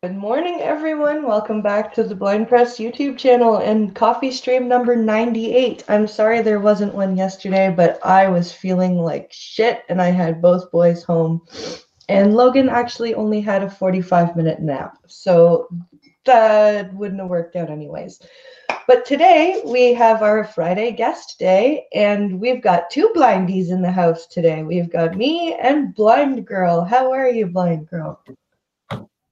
Good morning, everyone. Welcome back to the Blind Press YouTube channel and coffee stream number 98. I'm sorry there wasn't one yesterday, but I was feeling like shit and I had both boys home. And Logan actually only had a 45-minute nap, so that wouldn't have worked out anyways. But today we have our Friday guest day, and we've got two blindies in the house today. We've got me and Blind Girl. How are you, Blind Girl?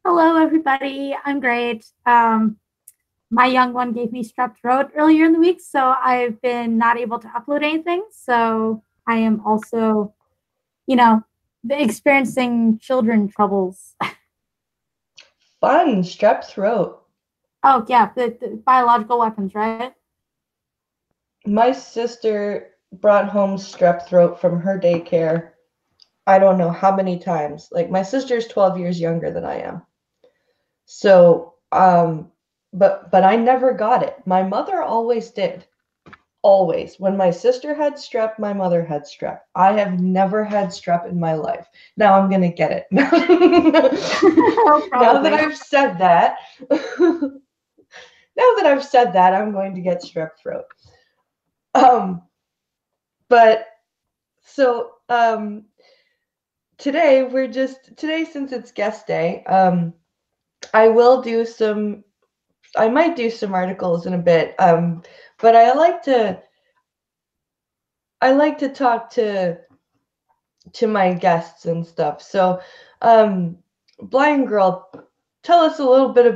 Hello, everybody. I'm great. My young one gave me strep throat earlier in the week, so I've been not able to upload anything. So I am also, experiencing children troubles. Fun, strep throat. Oh, yeah, the biological weapons, right? My sister brought home strep throat from her daycare. I don't know how many times. Like, my sister's 12 years younger than I am. So, but I never got it. My mother always did. Always. When my sister had strep, my mother had strep. I have never had strep in my life. Now I'm gonna get it. Now that I've said that, I'm going to get strep throat. But so today since it's guest day, I might do some articles in a bit, but I like to talk to my guests and stuff. So, Blind Girl, tell us a little bit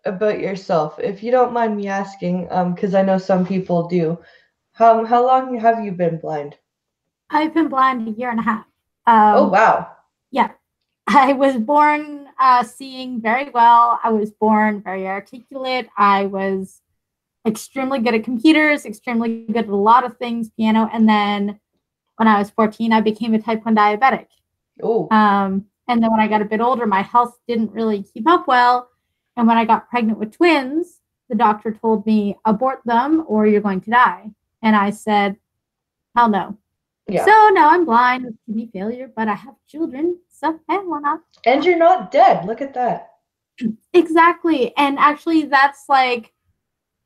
about yourself, if you don't mind me asking, because I know some people do. How long have you been blind? I've been blind a year and a half. Oh, wow. Yeah. I was born seeing very well. I was born very articulate. I was extremely good at computers, extremely good at a lot of things, piano. And then when I was 14, I became a type 1 diabetic. Oh. And then when I got a bit older, my health didn't really keep up well. And when I got pregnant with twins, the doctor told me, abort them or you're going to die. And I said, hell no. Yeah. So now I'm blind with kidney failure, but I have children. So, hey, why not? And you're not dead. Look at that. Exactly. And actually, that's like,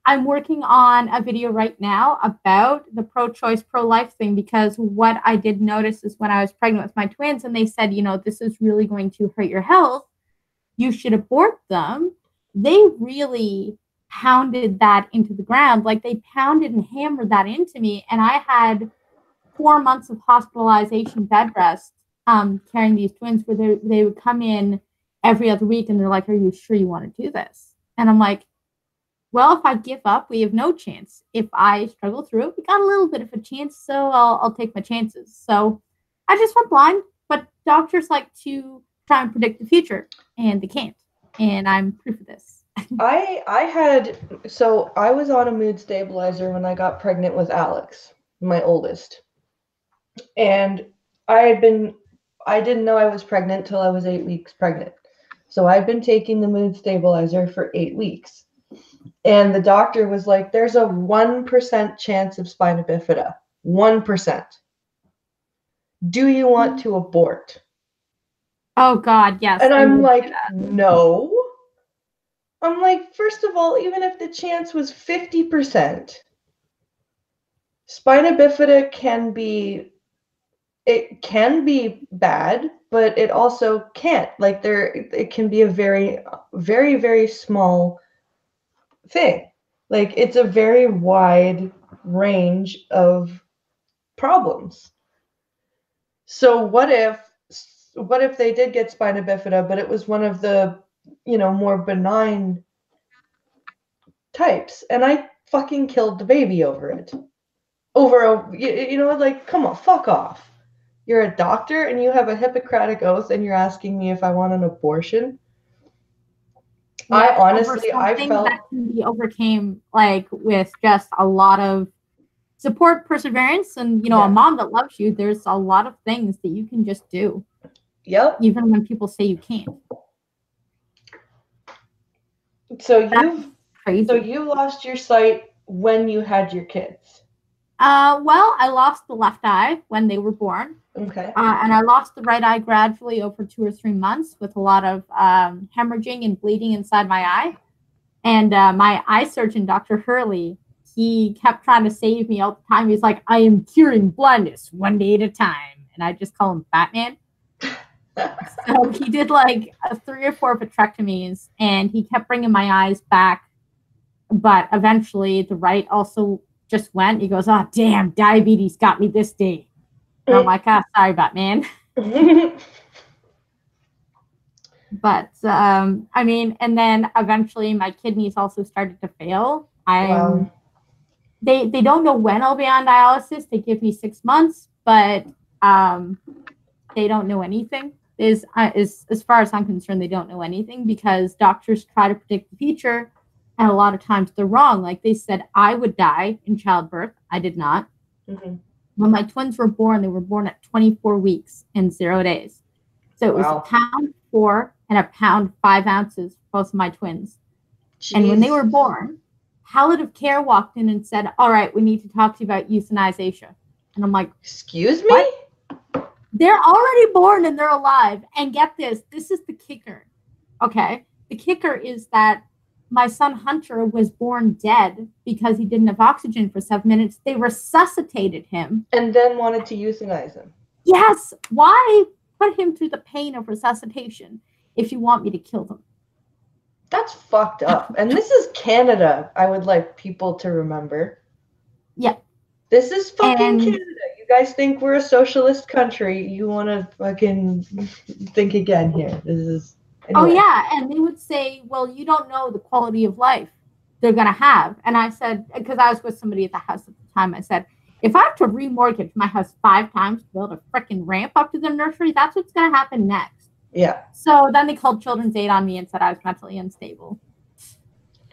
I'm working on a video right now about the pro-choice, pro-life thing, because what I did notice is when I was pregnant with my twins and they said, this is really going to hurt your health, you should abort them. They really pounded that into the ground. Like they pounded and hammered that into me. And I had 4 months of hospitalization bed rest carrying these twins where they would come in every other week and they're like, are you sure you want to do this? And I'm like, well, if I give up, we have no chance. If I struggle through it, we got a little bit of a chance, so I'll take my chances. So I just went blind, but doctors like to try and predict the future, and they can't. And I'm proof of this. I was on a mood stabilizer when I got pregnant with Alex, my oldest. And I didn't know I was pregnant till I was 8 weeks pregnant. So I'd been taking the mood stabilizer for 8 weeks. And the doctor was like, there's a 1% chance of spina bifida. 1%. Do you want to abort? Oh, God, yes. And I'm like, no. I'm like, first of all, even if the chance was 50%, spina bifida can be bad, but it also can't. Like it can be a very, very, very small thing. Like it's a very wide range of problems. So what if they did get spina bifida, but it was one of the, more benign types, and I fucking killed the baby over it. Like, come on, fuck off. You're a doctor and you have a Hippocratic oath and you're asking me if I want an abortion? Yeah, I felt that can be overcame like with just a lot of support, perseverance, and a mom that loves you. There's a lot of things that you can just do. Yep. Even when people say you can't. So you lost your sight when you had your kids. Well, I lost the left eye when they were born. Okay. And I lost the right eye gradually over 2 or 3 months with a lot of hemorrhaging and bleeding inside my eye. And my eye surgeon, Dr. Hurley, he kept trying to save me all the time. He's like, I am curing blindness one day at a time. And I just call him Batman. So he did like 3 or 4 vitrectomies, and he kept bringing my eyes back. But eventually the right also just went. He goes, oh, damn, diabetes got me this day. And I'm like, sorry, Batman. But I mean, and then eventually my kidneys also started to fail. Wow. They don't know when I'll be on dialysis. They give me 6 months, but they don't know anything. As far as I'm concerned, they don't know anything because doctors try to predict the future, and a lot of times they're wrong. Like they said, I would die in childbirth. I did not. Mm-hmm. When my twins were born, they were born at 24 weeks and 0 days. So it was Wow. 1.4 pounds and 1.5 pounds for both of my twins. Jeez. And when they were born, palliative care walked in and said, all right, we need to talk to you about euthanization. And I'm like, excuse me? What? They're already born and they're alive. And get this is the kicker. Okay. The kicker is that my son Hunter was born dead because he didn't have oxygen for 7 minutes. They resuscitated him. And then wanted to euthanize him. Yes. Why put him through the pain of resuscitation if you want me to kill them? That's fucked up. And this is Canada, I would like people to remember. Yeah. This is fucking Canada. You guys think we're a socialist country. You want to fucking think again here. This is... Anyway. Oh, yeah. And they would say, well, you don't know the quality of life they're going to have. And I said, because I was with somebody at the house at the time, I said, if I have to remortgage my house 5 times to build a freaking ramp up to the nursery, that's what's going to happen next. Yeah. So then they called Children's Aid on me and said I was mentally unstable.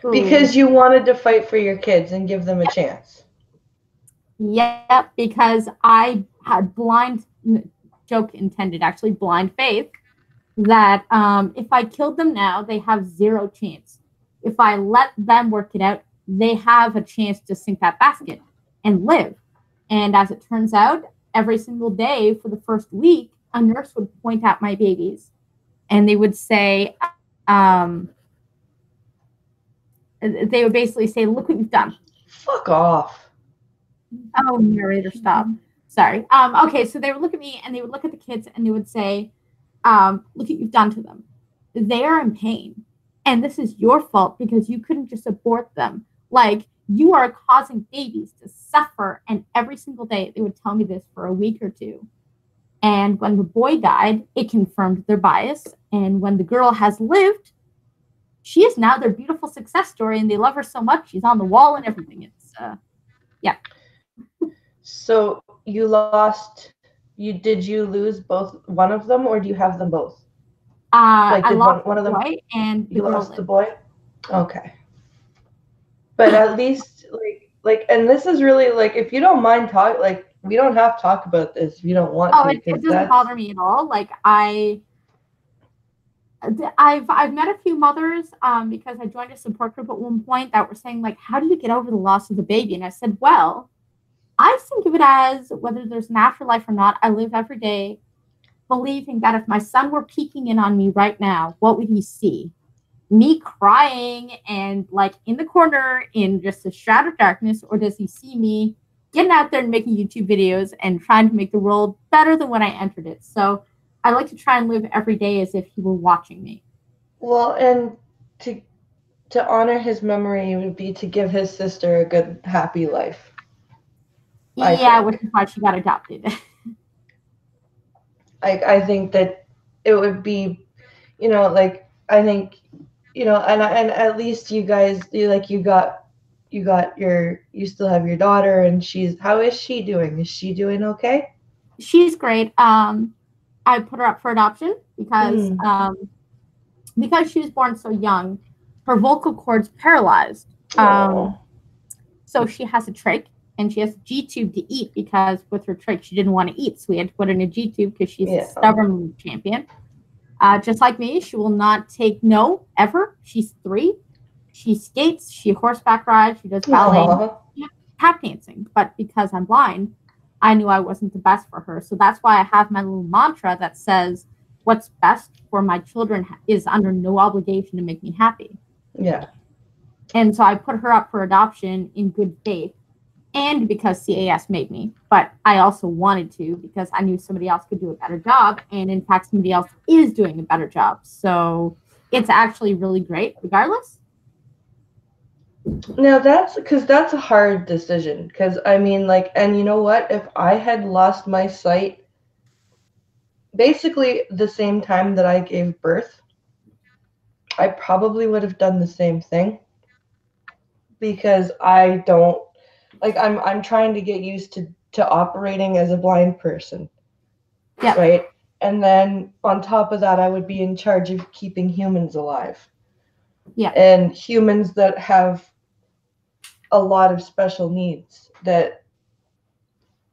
Ooh. Because you wanted to fight for your kids and give them a chance. Yep, because I had blind faith that if I killed them now, they have 0 chance. If I let them work it out, they have a chance to sink that basket and live. And as it turns out, every single day for the first week, a nurse would point at my babies and they would say, they would basically say, look what you've done. Fuck off. Oh, narrator, stop. Sorry. Okay, so they would look at me and they would look at the kids and they would say, look what you've done to them. They are in pain. And this is your fault because you couldn't just abort them. Like, you are causing babies to suffer. And every single day, they would tell me this for a week or 2. And when the boy died, it confirmed their bias. And when the girl has lived, she is now their beautiful success story. And they love her so much. She's on the wall and everything. It's, yeah. So you lost, did you lose one of them or do you have them both? Like I lost one of them, boy and you lost the boy? Okay. But at least like, and this is really like, if you don't mind we don't have to talk about this if you don't want to. It doesn't bother me at all. Like I've met a few mothers because I joined a support group at one point that were saying like, how do you get over the loss of the baby? And I said, well, I think of it as whether there's an afterlife or not. I live every day believing that if my son were peeking in on me right now, what would he see? Me crying and like in the corner in just a shroud of darkness, or does he see me getting out there and making YouTube videos and trying to make the world better than when I entered it? So I like to try and live every day as if he were watching me. Well, and to honor his memory would be to give his sister a good, happy life. Yeah, which is why she got adopted. I think that it would be, like, I think, and at least you guys, you still have your daughter, and how is she doing? Is she doing okay? She's great. I put her up for adoption because she was born so young, her vocal cords paralyzed. So she has a trach. And she has a G-tube to eat because with her trach, she didn't want to eat. So we had to put her in a G-tube because she's a stubborn champion. Just like me, she will not take no, ever. She's 3. She skates. She horseback rides. She does ballet. Tap dancing. But because I'm blind, I knew I wasn't the best for her. So that's why I have my little mantra that says, what's best for my children is under no obligation to make me happy. Yeah. And so I put her up for adoption in good faith, and because CAS made me. But I also wanted to because I knew somebody else could do a better job. And in fact, somebody else is doing a better job. So it's actually really great regardless. Now that's a hard decision. Because I mean, like, and you know what? If I had lost my sight basically the same time that I gave birth, I probably would have done the same thing. Because I don't like I'm trying to get used to operating as a blind person. Yeah. Right? And then on top of that, I would be in charge of keeping humans alive. Yeah. And humans that have a lot of special needs that,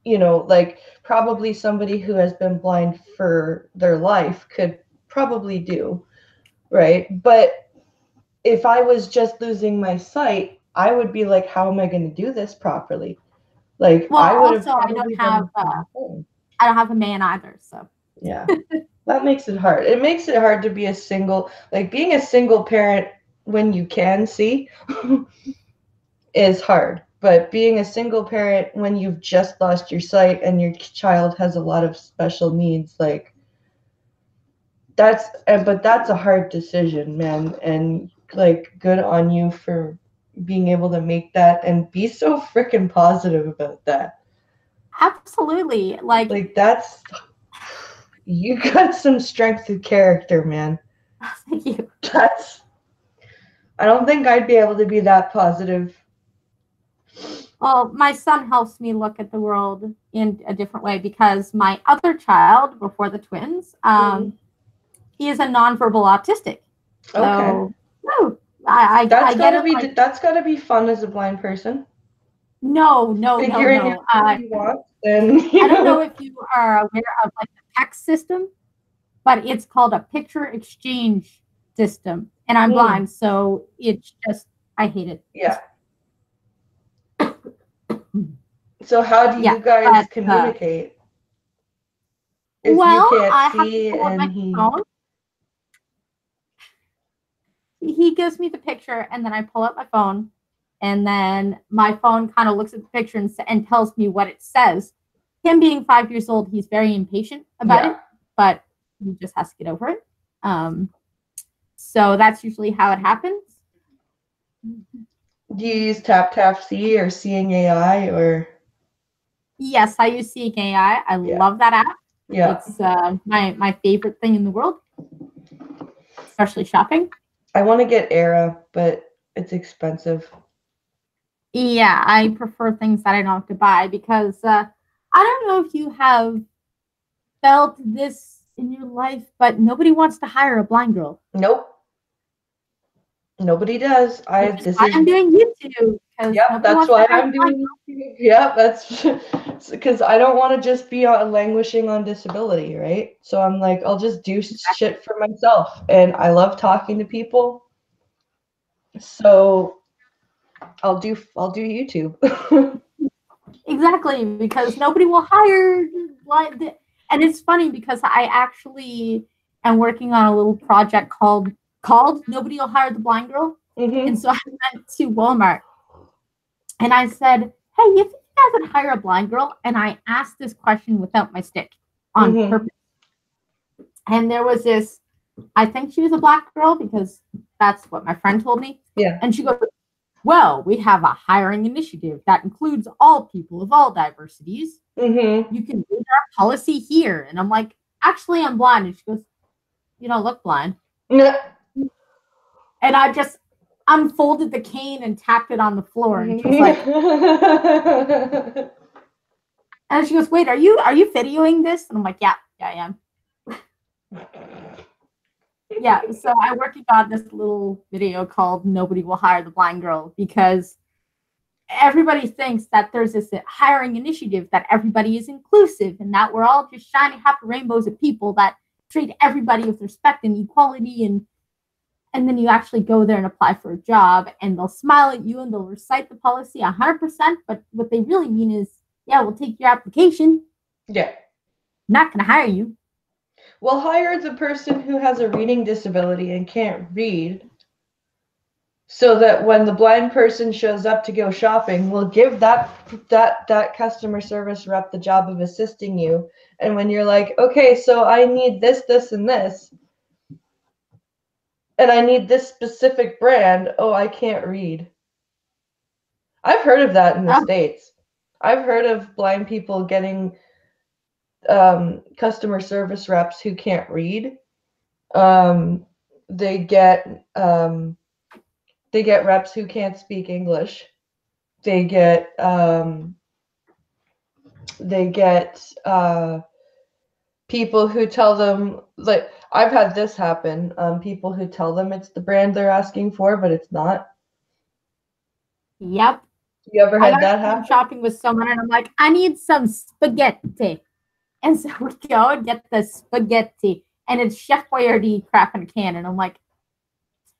you know, like probably somebody who has been blind for their life could probably do, right? But if I was just losing my sight, I would be like, how am I going to do this properly? Like, well, I would have also, probably done the same thing. I don't have a man either, so. Yeah. That makes it hard. It makes it hard to be a single, like being a single parent when you can see is hard. But being a single parent when you've just lost your sight and your child has a lot of special needs, like but that's a hard decision, man. And like, good on you for being able to make that and be so freaking positive about that. Absolutely. Like that's, you got some strength of character, man. Thank you. I don't think I'd be able to be that positive. Well, my son helps me look at the world in a different way because my other child, before the twins, he is a nonverbal autistic. So, okay. No, I get it. That's gotta be fun as a blind person. No. Figuring out what you want, then I don't know if you are aware of like the text system, but it's called a picture exchange system, and I'm blind, so it's just I hate it. Yeah. So how do you guys communicate? If well, you can't I see have to pull up my phone. He gives me the picture, and then I pull up my phone, and then my phone kind of looks at the picture and tells me what it says. Him being 5 years old, he's very impatient about it, but he just has to get over it. So that's usually how it happens. Do you use TapTapSee or Seeing AI or? Yes, I use Seeing AI. I love that app. Yeah. It's my favorite thing in the world, especially shopping. I want to get Era, but it's expensive. Yeah, I prefer things that I don't have to buy because I don't know if you have felt this in your life, but nobody wants to hire a blind girl. Nope. Nobody does. I'm doing YouTube. Yep, that's why I'm doing YouTube. Yep, that's because I don't want to just be languishing on disability, right? So I'm like, I'll just do shit for myself, and I love talking to people. So I'll do YouTube. Exactly, because nobody will hire and it's funny because I actually am working on a little project called Nobody Will Hire the Blind Girl. Mm-hmm. And so I went to Walmart and I said, hey, you think you guys would hire a blind girl? And I asked this question without my stick on purpose. And there was this, I think she was a black girl because that's what my friend told me. Yeah. And she goes, well, we have a hiring initiative that includes all people of all diversities. Mm-hmm. You can read our policy here. And I'm like, actually, I'm blind. And she goes, you don't look blind. No. And I just unfolded the cane and tapped it on the floor. And she was like, and she goes, wait, are you videoing this? And I'm like, yeah, I am. Yeah, so I'm working on this little video called Nobody Will Hire the Blind Girl because everybody thinks that there's this hiring initiative that everybody is inclusive and that we're all just shining happy rainbows of people that treat everybody with respect and equality, and then you actually go there and apply for a job and they'll smile at you and they'll recite the policy 100%, but what they really mean is, yeah, we'll take your application. Yeah. Not going to hire you. We'll hire the person who has a reading disability and can't read, so that when the blind person shows up to go shopping, we'll give that customer service rep the job of assisting you. And when you're like, okay, so I need this, this, and this, and I need this specific brand, oh, I can't read. I've heard of that in the States. I've heard of blind people getting customer service reps who can't read. They get reps who can't speak English. They get people who tell them, like, I've had this happen. People who tell them it's the brand they're asking for, but it's not. Yep. You ever had that happen? Shopping with someone, and I'm like, I need some spaghetti, and so we go and get the spaghetti, and it's Chef Boyardee crap in a can, and I'm like,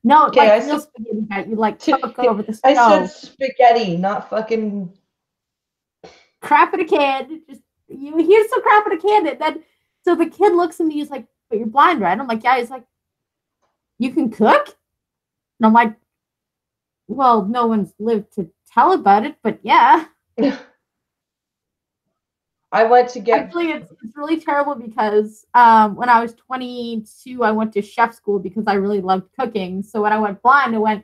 no, okay, like real spaghetti that you like cook over the stove. I said spaghetti, not fucking crap in a can. Just here's some crap in a can, and then so the kid looks at me, he's like, but you're blind, right? I'm like, yeah. He's like, you can cook? And I'm like, well, no one's lived to tell about it, but yeah. I went to get... Actually, it's really terrible because when I was 22, I went to chef school because I really loved cooking. So when I went blind, I went,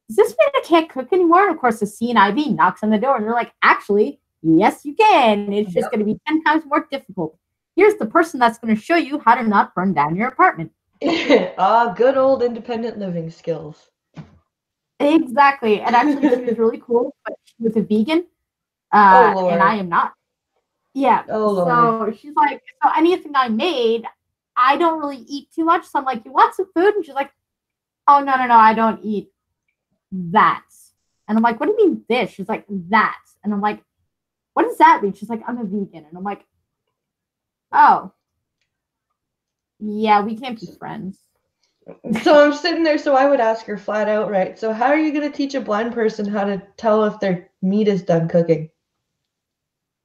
does this mean I can't cook anymore? And of course, the CNIB knocks on the door and they're like, actually, yes, you can. It's just going to be 10 times more difficult. Here's the person that's going to show you how to not burn down your apartment. Good old independent living skills. Exactly. And actually, she was really cool, but she was a vegan. And I am not. Yeah. Oh, so she's like, so anything I made, I don't really eat too much. So I'm like, you want some food? And she's like, oh, no, I don't eat that. And I'm like, what do you mean this? She's like, that. And I'm like, what does that mean? She's like, I'm a vegan. And I'm like, oh, yeah, we can't be friends. So I'm sitting there, so I would ask her flat out, right? So how are you going to teach a blind person how to tell if their meat is done cooking?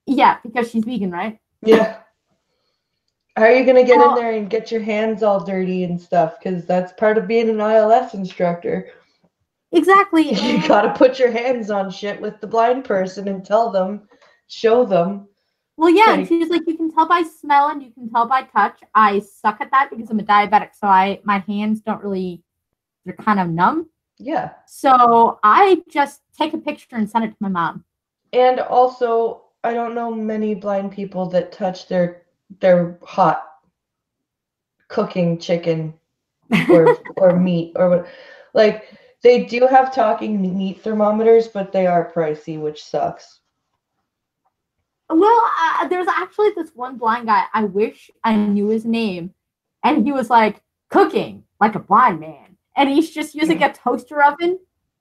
Yeah, because she's vegan, right? Yeah. How are you going to get in there and get your hands all dirty and stuff? Because that's part of being an ILS instructor. Exactly. You got to put your hands on shit with the blind person and tell them, show them. Well, yeah, and she's like, you can tell by smell and you can tell by touch. I suck at that because I'm a diabetic, so my hands don't really, they're kind of numb. Yeah. So I just take a picture and send it to my mom. And also, I don't know many blind people that touch their hot cooking chicken or meat or what. Like, they do have talking meat thermometers, but they are pricey, which sucks. Well, there's actually this one blind guy. I wish I knew his name. And he was like, cooking like a blind man. And he's just using a toaster oven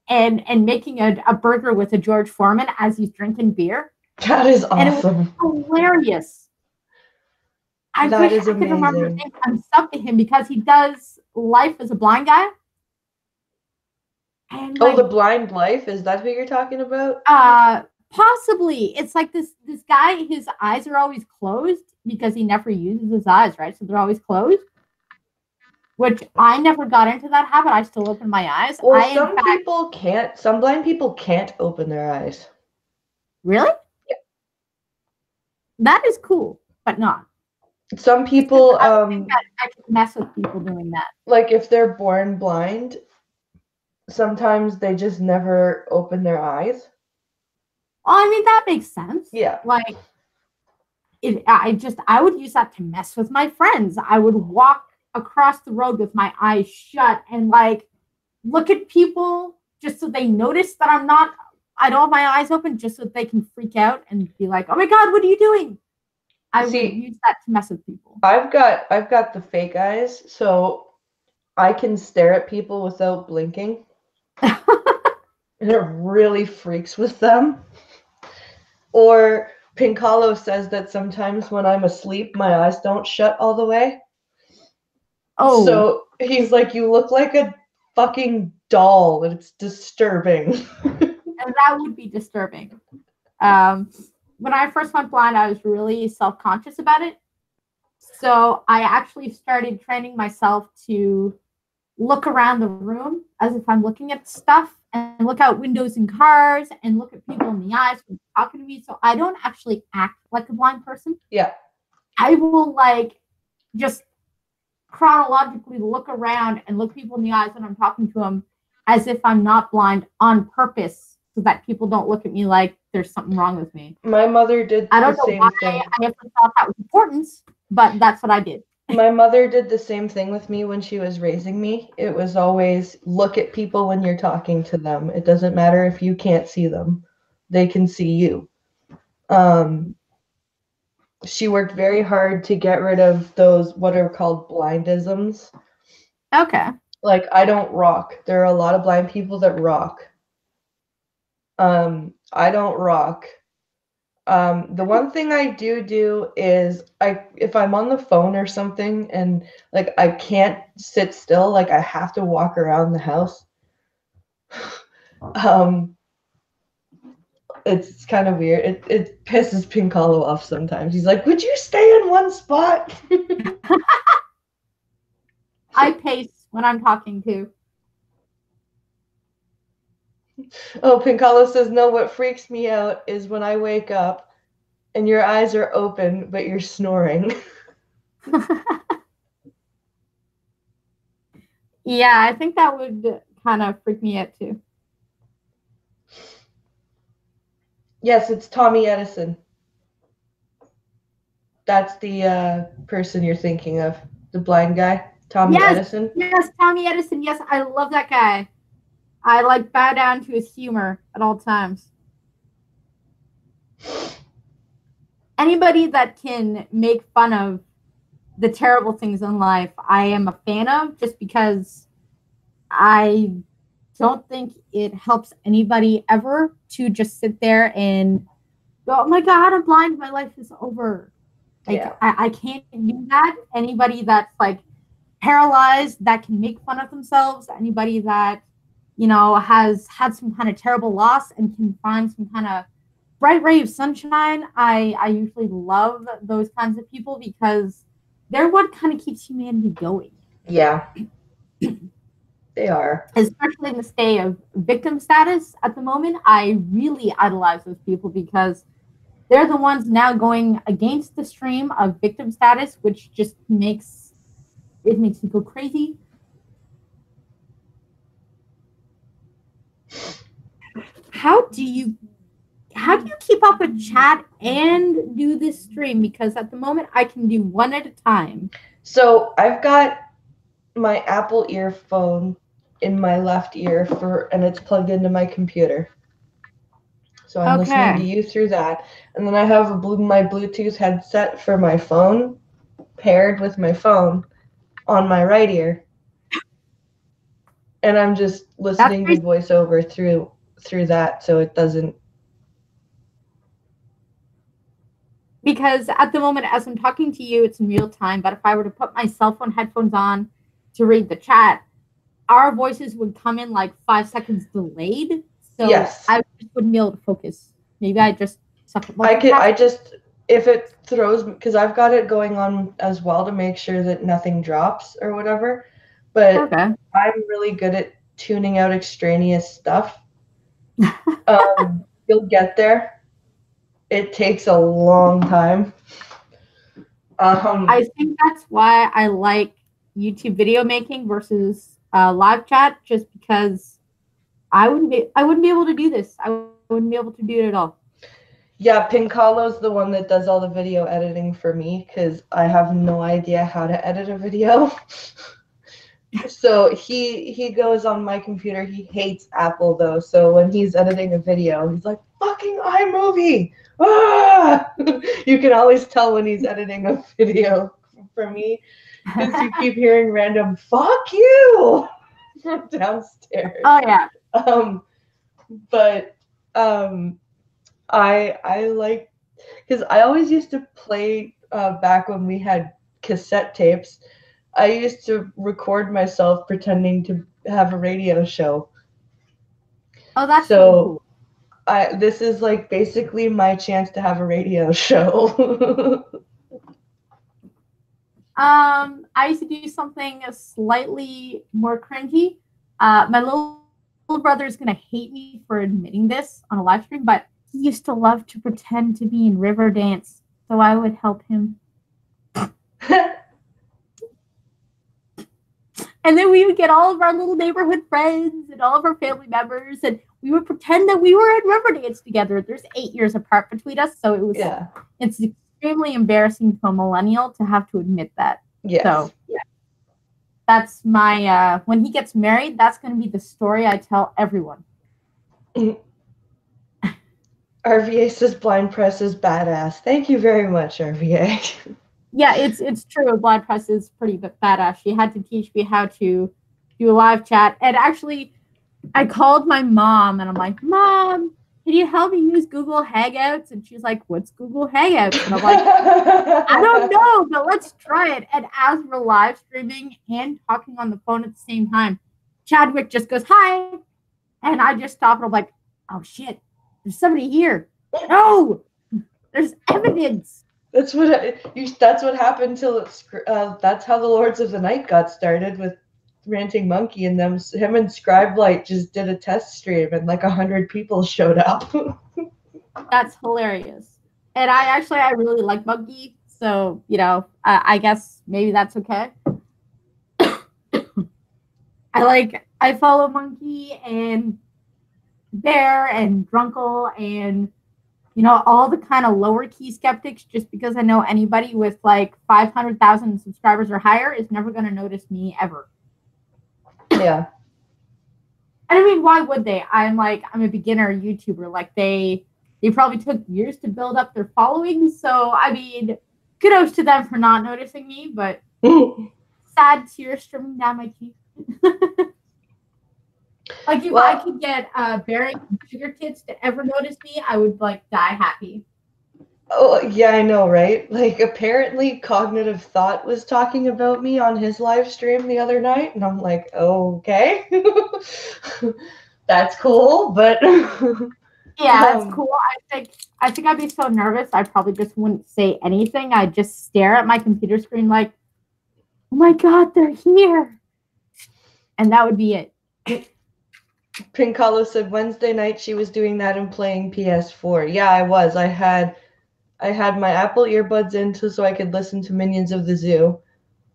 and making a burger with a George Foreman as he's drinking beer. That is awesome. And it was hilarious. I wish I could remember his name. I'm stuck to him because he does life as a blind guy. And the blind life? Is that who you're talking about? Possibly. It's like this guy, his eyes are always closed because he never uses his eyes, right? So they're always closed. Which I never got into that habit. I still open my eyes. Well, some blind people can't open their eyes. Really? Yeah. That is cool, but not. Some people I can mess with people doing that. Like if they're born blind, sometimes they just never open their eyes. Well, I mean, that makes sense. Yeah. Like, I would use that to mess with my friends. I would walk across the road with my eyes shut and like look at people just so they notice that I don't have my eyes open, just so they can freak out and be like, oh my God, what are you doing? I would use that to mess with people. I've got the fake eyes, so I can stare at people without blinking. And it really freaks with them. Or Pincalo says that sometimes when I'm asleep, my eyes don't shut all the way. Oh. So he's like, you look like a fucking doll, and it's disturbing. And that would be disturbing. Yeah, when I first went blind, I was really self-conscious about it. So I actually started training myself to look around the room as if I'm looking at stuff and look out windows and cars and look at people in the eyes when they're talking to me. So I don't actually act like a blind person. Yeah. I will like just chronologically look around and look people in the eyes when I'm talking to them as if I'm not blind on purpose so that people don't look at me like there's something wrong with me. My mother did I don't the know same why thing. I ever thought that was important, but that's what I did. My mother did the same thing with me when she was raising me. It was always look at people when you're talking to them. It doesn't matter if you can't see them. They can see you. She worked very hard to get rid of those what are called blindisms. Okay. Like, I don't rock. There are a lot of blind people that rock. I don't rock. The one thing I do is if I'm on the phone or something and like I can't sit still, like I have to walk around the house. It's kind of weird. It pisses Pinkalo off sometimes. He's like, "Would you stay in one spot?" I pace when I'm talking to. Oh, Pinkalo says, "No, what freaks me out is when I wake up and your eyes are open, but you're snoring." Yeah, I think that would kind of freak me out too. Yes, it's Tommy Edison. That's the person you're thinking of, the blind guy, Tommy Edison. Yes, Tommy Edison. Yes, I love that guy. I like bow down to his humor at all times. Anybody that can make fun of the terrible things in life, I am a fan of, just because I don't think it helps anybody ever to just sit there and go, "Oh my God, I'm blind. My life is over." Like, yeah. I can't do that. Anybody that's like paralyzed that can make fun of themselves, anybody that, you know, has had some kind of terrible loss and can find some kind of bright ray of sunshine, I usually love those kinds of people because they're what kind of keeps humanity going. Yeah. They are. Especially in the state of victim status at the moment, I really idolize those people because they're the ones now going against the stream of victim status, which just makes me go crazy. How do you keep up with chat and do this stream? Because at the moment I can do one at a time. So I've got my Apple earphone in my left ear and it's plugged into my computer. So I'm listening to you through that. And then I have my Bluetooth headset for my phone paired with my phone on my right ear. And I'm just listening to voiceover through that so it doesn't. Because at the moment, as I'm talking to you, it's in real time. But if I were to put my cell phone headphones on to read the chat, our voices would come in like 5 seconds delayed. So yes. I just wouldn't be able to focus. Maybe I just suck at multitasking. If it throws, because I've got it going on as well to make sure that nothing drops or whatever. But I'm really good at tuning out extraneous stuff. You'll get there. It takes a long time. I think that's why I like YouTube video making versus live chat, just because I wouldn't be able to do this. I wouldn't be able to do it at all. Yeah, Pinkalo's the one that does all the video editing for me because I have no idea how to edit a video. So he goes on my computer. He hates Apple though. So when he's editing a video, he's like, "Fucking iMovie!" Ah! You can always tell when he's editing a video for me because you keep hearing random "fuck you" from downstairs. Oh yeah. But I like, because I always used to play back when we had cassette tapes. I used to record myself pretending to have a radio show. Oh, that's so cool. This is like basically my chance to have a radio show. I used to do something slightly more cringy. My little brother is gonna hate me for admitting this on a live stream, but he used to love to pretend to be in Riverdance, so I would help him. And then we would get all of our little neighborhood friends and all of our family members, and we would pretend that we were in Riverdance together. There's 8 years apart between us, so it's extremely embarrassing to a millennial to have to admit that. Yes. So that's my when he gets married, that's going to be the story I tell everyone. RVA says Blind Press is badass. Thank you very much, RVA. Yeah, it's true. Blind Press is pretty badass. She had to teach me how to do a live chat. And actually, I called my mom and I'm like, Mom, can you help me use Google Hangouts? And she's like, what's Google Hangouts? And I'm like, I don't know, but let's try it. And as we're live streaming and talking on the phone at the same time, Chadwick just goes, hi. And I just stop and I'm like, oh shit, there's somebody here. No, there's evidence. That's what happened till it's. That's how the Lords of the Night got started, with Ranting Monkey and them. Him and Scribelight just did a test stream, and like 100 people showed up. That's hilarious. And I really like Monkey, so I guess maybe that's okay. I follow Monkey and Bear and Drunkle and all the kind of lower key skeptics, just because I know anybody with like 500,000 subscribers or higher is never going to notice me ever. Yeah. And I mean, why would they? I'm a beginner YouTuber. Like they probably took years to build up their following. So, I mean, kudos to them for not noticing me, but sad tears streaming down my cheek. Like if I could get Barry Sugar Tits to ever notice me, I would die happy. Oh yeah, I know, right? Like apparently Cognitive Thought was talking about me on his live stream the other night, and I'm like, okay, that's cool, but yeah, that's cool. I think I'd be so nervous I probably just wouldn't say anything. I'd just stare at my computer screen like, oh my god, they're here, and that would be it. Pinkalo said Wednesday night she was doing that and playing PS4. Yeah, I was. I had my Apple earbuds in so I could listen to Minions of the Zoo,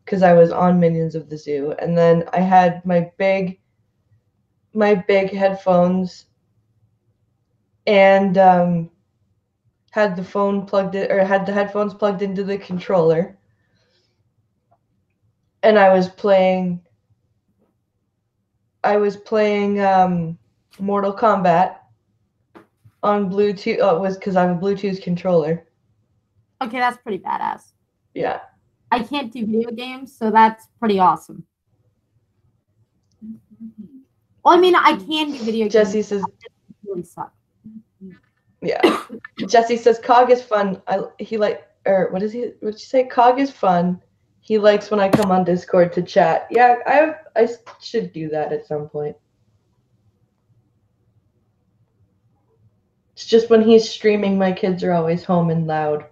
because I was on Minions of the Zoo, and then I had my big headphones and had the phone plugged in, or had the headphones plugged into the controller, and I was playing Mortal Kombat on Bluetooth. Oh, it was because I have a Bluetooth controller. Okay, that's pretty badass. Yeah. I can't do video games, so that's pretty awesome. Well, I mean, I can do video Jesse games. Says, really suck. Yeah. Jesse says Cog is fun. What'd you say? Cog is fun. He likes when I come on Discord to chat. Yeah, I should do that at some point. It's just when he's streaming, my kids are always home and loud.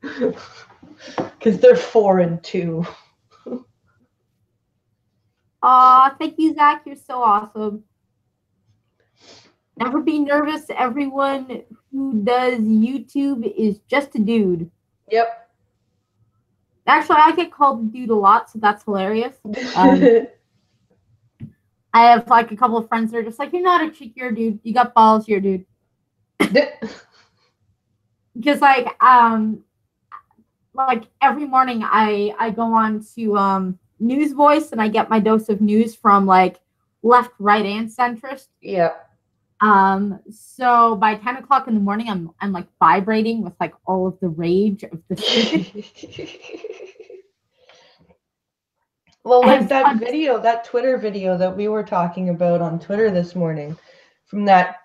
Because they're 4 and 2. Aw, thank you, Zach. You're so awesome. Never be nervous. Everyone who does YouTube is just a dude. Yep. Actually, I get called a dude a lot, so that's hilarious. I have a couple of friends that are just like, you're not a chick, you're a dude. You got balls, you're a dude. Because every morning I go on to News Voice and I get my dose of news from left, right, and centrist. Yeah. So by 10 o'clock in the morning, I'm vibrating with all of the rage of the stupid. Well, that Twitter video that we were talking about on Twitter this morning, from that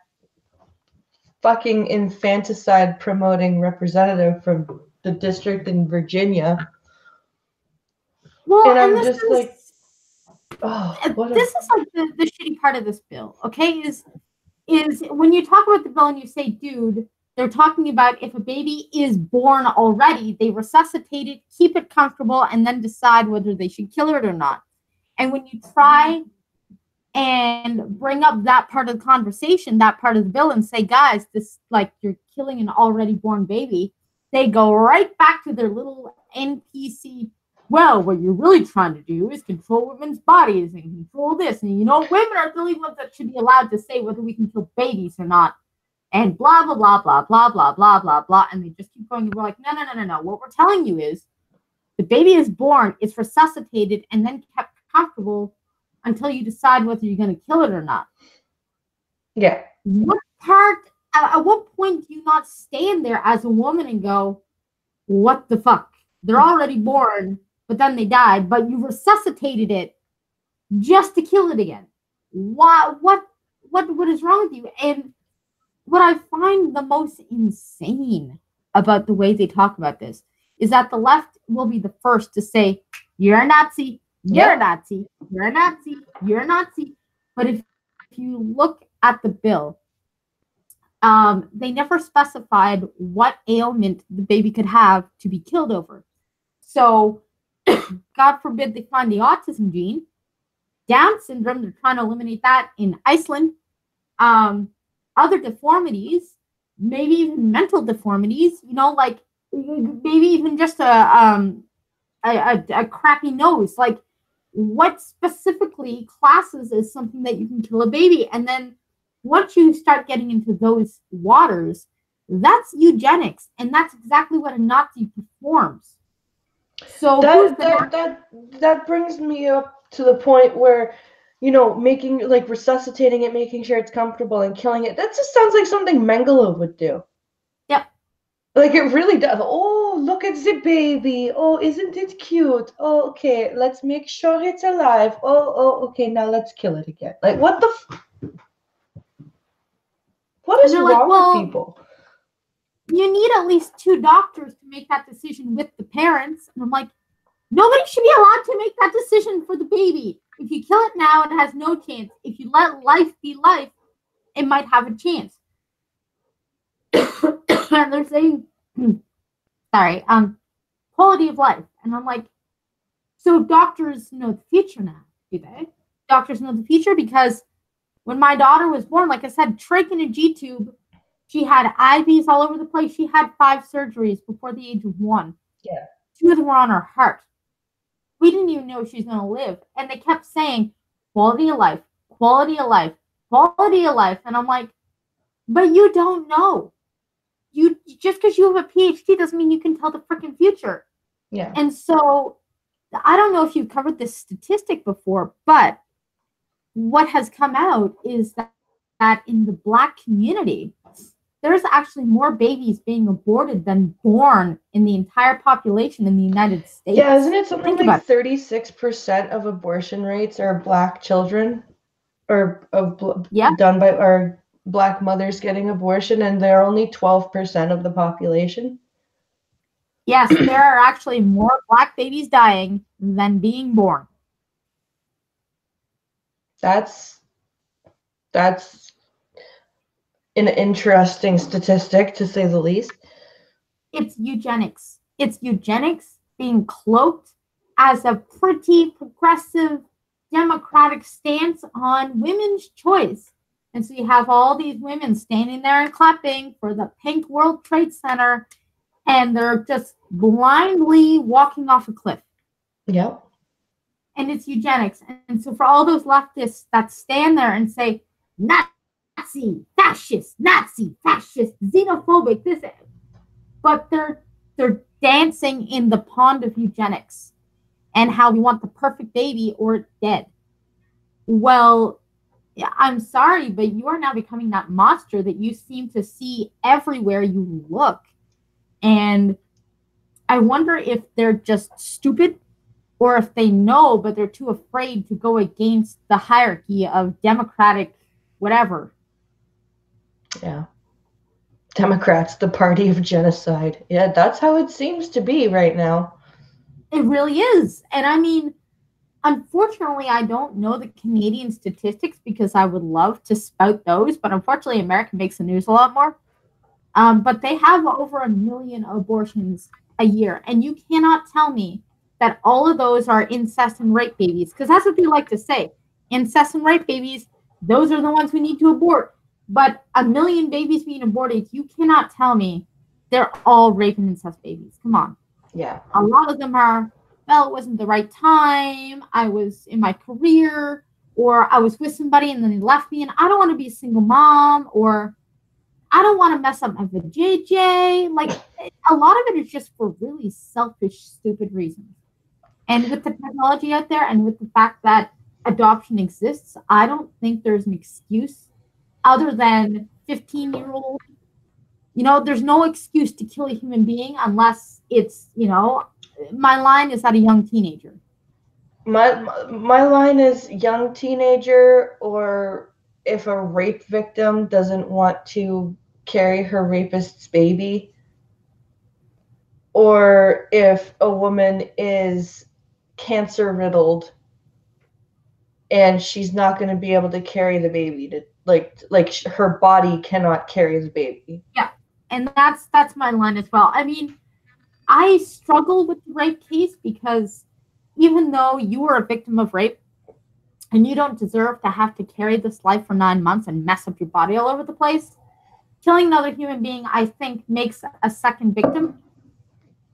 fucking infanticide promoting representative from the district in Virginia. Well, and I'm just like, this is the shitty part of this bill, okay? Is is when you talk about the bill and you say, dude, they're talking about if a baby is born already, they resuscitate it, keep it comfortable, and then decide whether they should kill it or not. And when you try and bring up that part of the conversation, that part of the bill, and say, guys, this, like, you're killing an already born baby, they go right back to their little NPC. Well, what you're really trying to do is control women's bodies and control this. And, you know, women are the only ones that should be allowed to say whether we can kill babies or not. And blah, blah, blah, blah, blah, blah, blah, blah, blah. And they just keep going. And we're like, no, no, no, no, no. What we're telling you is the baby is born, it's resuscitated, and then kept comfortable until you decide whether you're going to kill it or not. Yeah. What part, at what point do you not stand there as a woman and go, what the fuck? They're already born, but then they died, but you resuscitated it just to kill it again. Why? What is wrong with you? And what I find the most insane about the way they talk about this is that the left will be the first to say, you're a Nazi, you're a Nazi, you're a Nazi, you're a Nazi. But if you look at the bill, they never specified what ailment the baby could have to be killed over. So, God forbid they find the autism gene. Down syndrome, they're trying to eliminate that in Iceland. Other deformities, maybe even mental deformities, you know, like maybe even just a crappy nose. Like, what specifically classes as something that you can kill a baby? And then once you start getting into those waters, that's eugenics, and that's exactly what a Nazi performs. So that brings me up to the point where, you know, making, like, resuscitating it, making sure it's comfortable, and killing it. That just sounds like something Mengele would do. Yep. Like, it really does. Oh, look at the baby. Oh, isn't it cute? Oh, okay, let's make sure it's alive. Oh, okay, now let's kill it again. Like, what the what is wrong with people? You need at least 2 doctors to make that decision with the parents. And I'm like, nobody should be allowed to make that decision for the baby. If you kill it now, it has no chance. If you let life be life, it might have a chance. And they're saying, sorry, quality of life. And I'm like, so doctors know the future now, do they? Doctors know the future, because when my daughter was born, like I said, trach and a G-tube, she had IVs all over the place. She had 5 surgeries before the age of 1. Yeah. 2 of them were on her heart. We didn't even know she was going to live. And they kept saying, quality of life, quality of life, quality of life. And I'm like, but you don't know. You just because you have a PhD doesn't mean you can tell the freaking future. Yeah. And so I don't know if you've covered this statistic before, but what has come out is that in the Black community, there's actually more babies being aborted than born in the entire population in the United States. Yeah, isn't it something like 36% of abortion rates are Black children, or done by, or Black mothers getting abortion, and they're only 12% of the population? Yes, there are actually more Black babies dying than being born. That's an interesting statistic, to say the least. It's eugenics. It's eugenics being cloaked as a pretty progressive democratic stance on women's choice. And so you have all these women standing there and clapping for the pink World Trade Center, and they're just blindly walking off a cliff. Yep. And it's eugenics. And so for all those leftists that stand there and say, Nazi, fascist, xenophobic, this, but they're dancing in the pond of eugenics and how we want the perfect baby or it's dead. Well, I'm sorry, but you are now becoming that monster that you seem to see everywhere you look. And I wonder if they're just stupid, or if they know, but they're too afraid to go against the hierarchy of democratic whatever. Yeah. Democrats, the party of genocide. Yeah, that's how it seems to be right now. It really is. And I mean, Unfortunately, I don't know the Canadian statistics because I would love to spout those, but unfortunately, America makes the news a lot more. But they have over 1 million abortions a year, and you cannot tell me that all of those are incest and rape babies, because that's what they like to say. Incest and rape babies, those are the ones we need to abort. But 1 million babies being aborted, you cannot tell me they're all rape and incest babies. Come on. Yeah. A lot of them are, well, it wasn't the right time. I was in my career, or I was with somebody and then they left me, and I don't want to be a single mom, or I don't want to mess up my vajayjay. Like, a lot of it is just for really selfish, stupid reasons. And with the technology out there and with the fact that adoption exists, I don't think there's an excuse other than 15-year-old. You know, there's no excuse to kill a human being unless it's, you know, my line is at a young teenager. My line is young teenager, or if a rape victim doesn't want to carry her rapist's baby, or if a woman is cancer riddled and she's not going to be able to carry the baby, to like her body cannot carry the baby. Yeah, and that's my line as well. I mean, I struggle with the rape case because even though you were a victim of rape and you don't deserve to have to carry this life for 9 months and mess up your body all over the place, killing another human being, I think, makes a second victim.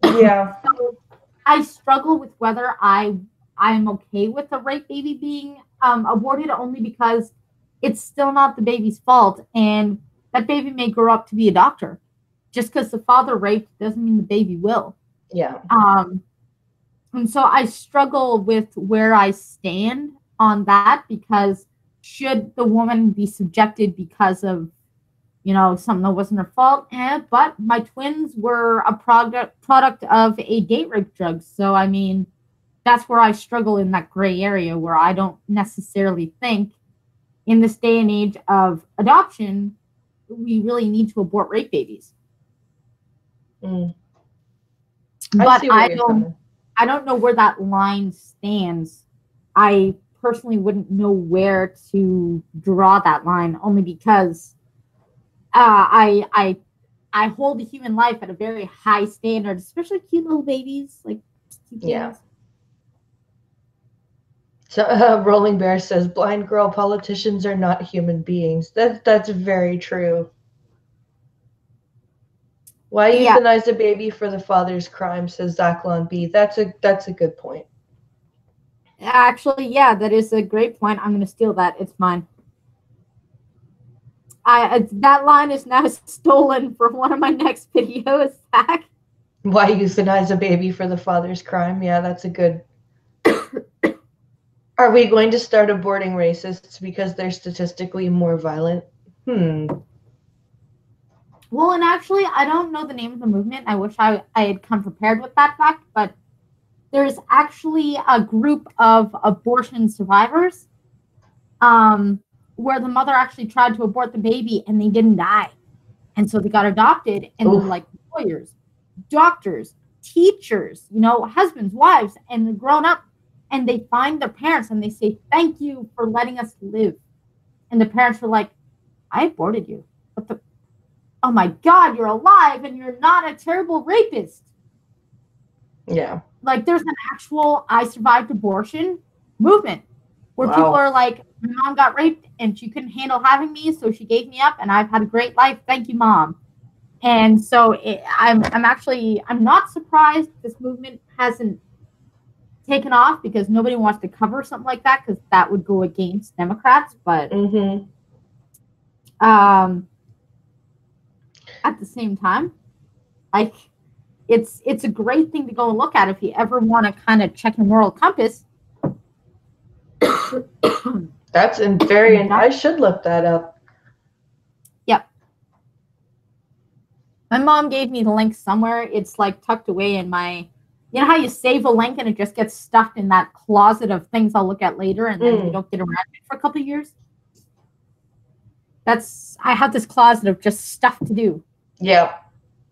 Yeah. So I struggle with whether I'm okay with a rape baby being aborted, only because it's still not the baby's fault, and that baby may grow up to be a doctor. Just because the father raped doesn't mean the baby will. Yeah. And so I struggle with where I stand on that, because should the woman be subjected because of, you know, something that wasn't her fault? But my twins were a product of a date rape drug. So, I mean, that's where I struggle in that gray area, where I don't necessarily think in this day and age of adoption, we really need to abort rape babies. Mm. But I don't know where that line stands. I personally wouldn't know where to draw that line, only because I hold a human life at a very high standard, especially cute little babies, like cute yeah. babies. So Rolling Bear says, "Blind girl, politicians are not human beings." That's very true. Why euthanize a baby for the father's crime, says Zachlon B. That's a good point. Actually, yeah, that is a great point. I'm going to steal that. It's mine. That line is now stolen for one of my next videos, Zach. Why euthanize a baby for the father's crime? Yeah, that's a good... Are we going to start aborting racists because they're statistically more violent? Well, and actually, I don't know the name of the movement. I wish I had come prepared with that fact, but there's actually a group of abortion survivors where the mother actually tried to abort the baby and they didn't die. And so they got adopted, and they're like lawyers, doctors, teachers, you know, husbands, wives, and they're grown up, and they find their parents and they say, "Thank you for letting us live." And the parents were like, "I aborted you. What the? Oh my God, you're alive and you're not a terrible rapist." Yeah. Like, there's an actual I survived abortion movement where people are like, "My mom got raped and she couldn't handle having me, so she gave me up and I've had a great life. Thank you, Mom." And so I'm not surprised this movement hasn't taken off, because nobody wants to cover something like that, because that would go against Democrats. But at the same time, like, it's a great thing to go and look at if you ever want to kind of check your moral compass. That's very... I should look that up. Yep. My mom gave me the link somewhere. It's like tucked away in my... You know how you save a link and it just gets stuffed in that closet of things I'll look at later, and then you don't get around to it for a couple of years? I have this closet of just stuff to do. Yeah.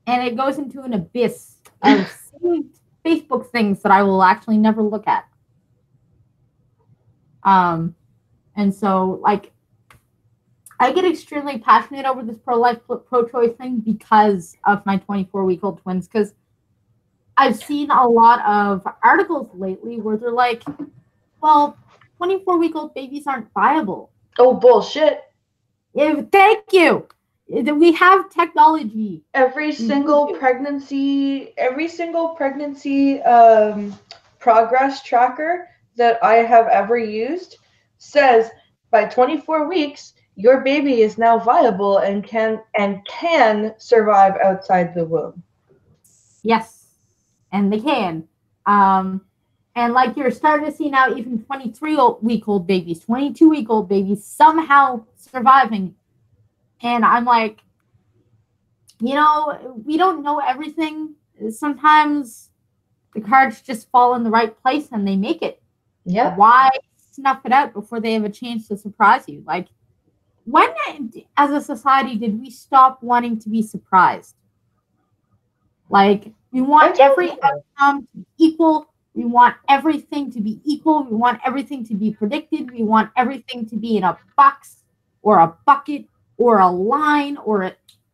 And it goes into an abyss of saved Facebook things that I will actually never look at. And so, like, I get extremely passionate over this pro-life, pro-choice thing because of my 24-week-old twins. Because I've seen a lot of articles lately where they're like, well, 24-week-old babies aren't viable. Oh, bullshit. Thank you. We have technology. Every single pregnancy progress tracker that I have ever used says by 24 weeks your baby is now viable and can survive outside the womb. Yes, and they can. And like you're starting to see now, even 23-week-old babies, 22-week-old babies somehow surviving. And I'm like, you know, we don't know everything. Sometimes the cards just fall in the right place and they make it. Yeah. Why snuff it out before they have a chance to surprise you? Like, when as a society did we stop wanting to be surprised? Like, we want every outcome to be equal. We want everything to be equal. We want everything to be predicted. We want everything to be in a box or a bucket or a line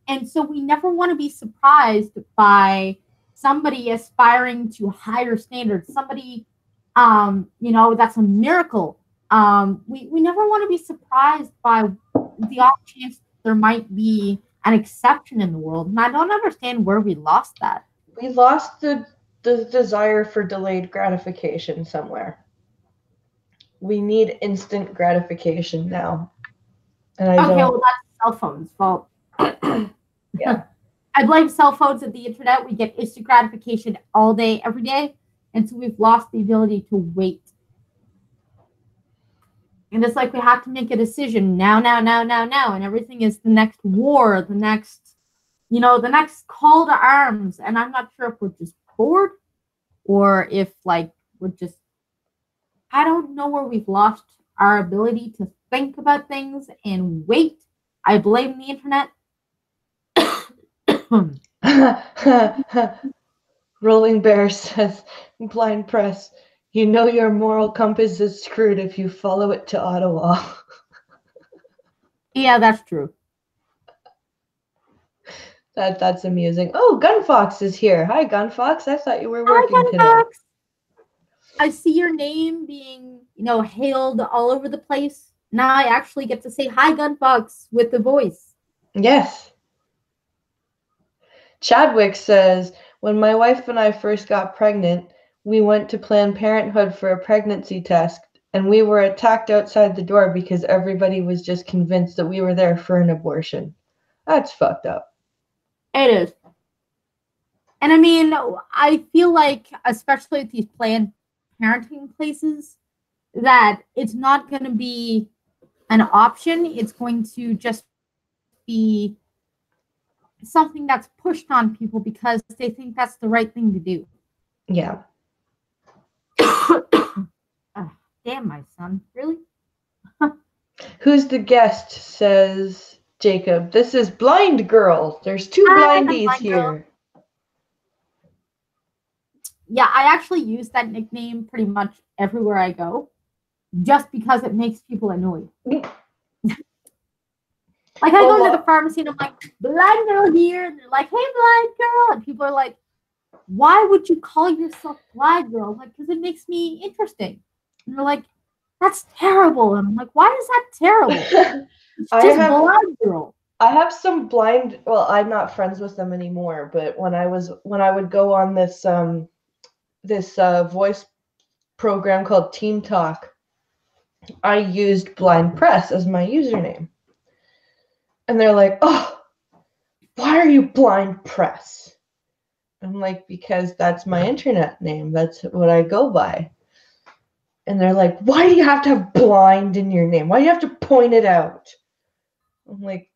and so we never want to be surprised by somebody aspiring to higher standards. Somebody, that's a miracle. We never want to be surprised by the off chance there might be an exception in the world. And I don't understand where we lost that. We lost the desire for delayed gratification somewhere. We need instant gratification now. And well, that's cell phones' fault. Yeah. I blame cell phones and the internet. We get instant gratification all day, every day. And so we've lost the ability to wait. And it's like we have to make a decision now. And everything is the next war, the next call to arms. And I'm not sure if we're just bored or if, like, we're just, I don't know where we've lost our ability to think about things and wait. I blame the internet. Rolling Bear says, Blind Press, you know your moral compass is screwed if you follow it to Ottawa. Yeah, that's true. That's amusing. Oh, Gunfox is here. Hi, Gunfox. I thought you were working today. I see your name being, hailed all over the place. Now I actually get to say hi, Gunfox, with the voice. Yes. Chadwick says, when my wife and I first got pregnant, we went to Planned Parenthood for a pregnancy test, and we were attacked outside the door because everybody was just convinced that we were there for an abortion. That's fucked up. It is. And I mean, I feel like, especially at these Planned Parenting places, that it's not going to be an option. It's going to just be something that's pushed on people because they think that's the right thing to do. Yeah. Damn, my son. Really? Who's the guest, says Jacob. This is Blind Girl. There's two blindies here. Yeah, I actually use that nickname pretty much everywhere I go, just because it makes people annoyed. Like, I go to the pharmacy and I'm like, Blind Girl here. And they're like, hey, Blind Girl. And people are like, why would you call yourself Blind Girl? I'm like, because it makes me interesting. And they're like, that's terrible. And I'm like, why is that terrible? It's just Blind Girl. I have some blind, well, I'm not friends with them anymore, but when I would go on this voice program called Team Talk, I used Blind Press as my username. And they're like, oh, why are you Blind Press? I'm like, because that's my internet name. That's what I go by. And they're like, why do you have to have blind in your name? Why do you have to point it out? I'm like,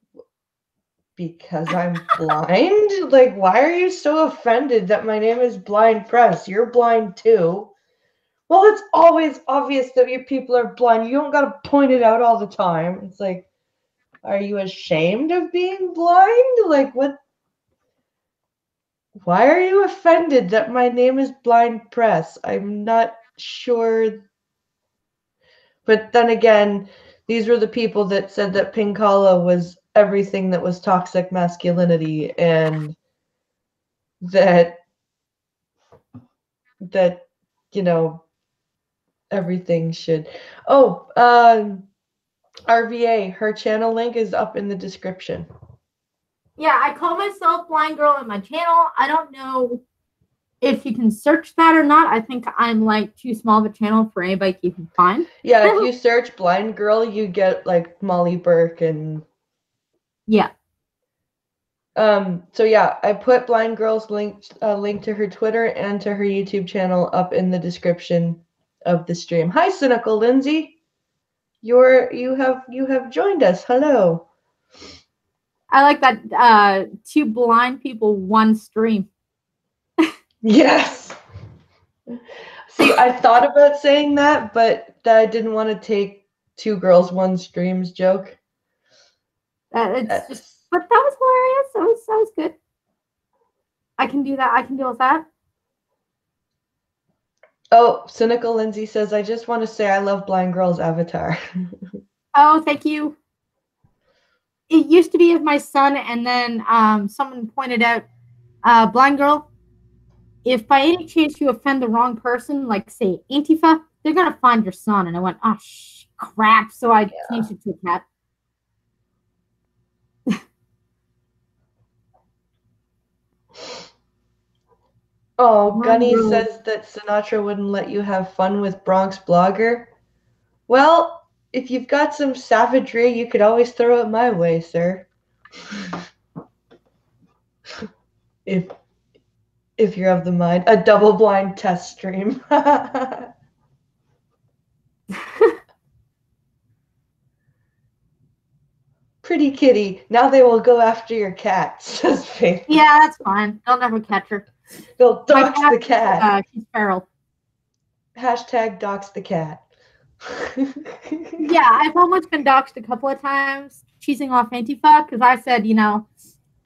because I'm blind? Like, why are you so offended that my name is Blind Press? You're blind too. Well, it's always obvious that you people are blind. You don't got to point it out all the time. It's like, are you ashamed of being blind? Like, what? Why are you offended that my name is Blind Press? I'm not sure. But then again, these were the people that said that Pinkala was everything that was toxic masculinity, and that you know, everything should. Oh, RVA, her channel link is up in the description. Yeah, I call myself Blind Girl in my channel. I don't know if you can search that or not. I think I'm like too small of a channel for anybody to even find. Yeah, if you search Blind Girl, you get like Molly Burke and yeah. So yeah, I put Blind Girl's link to her Twitter and to her YouTube channel up in the description of the stream. Hi, Cynical Lindsay. You have joined us. Hello. I like that 2 blind people, 1 stream. Yes. See, I thought about saying that, but I didn't want to take 2 girls, 1 streams joke. It's just, but that was hilarious. That was good. I can do that. I can deal with that. Oh, Cynical Lindsay says, I just want to say I love Blind Girl's avatar. Oh, thank you. It used to be of my son, and then someone pointed out, Blind Girl, if by any chance you offend the wrong person, like say Antifa, they're gonna find your son. And I went, oh crap! So I changed it to a cat. Oh, Gunny says that Sinatra wouldn't let you have fun with Bronx Blogger. Well, if you've got some savagery, you could always throw it my way, sir. if you're of the mind. A double-blind test stream. Pretty kitty. Now they will go after your cat, says Faith. Yeah, that's fine. They'll never catch her. They'll dox the cat. She's feral. Hashtag dox the cat. Yeah, I've almost been doxed a couple of times, cheesing off Antifa, because I said, you know,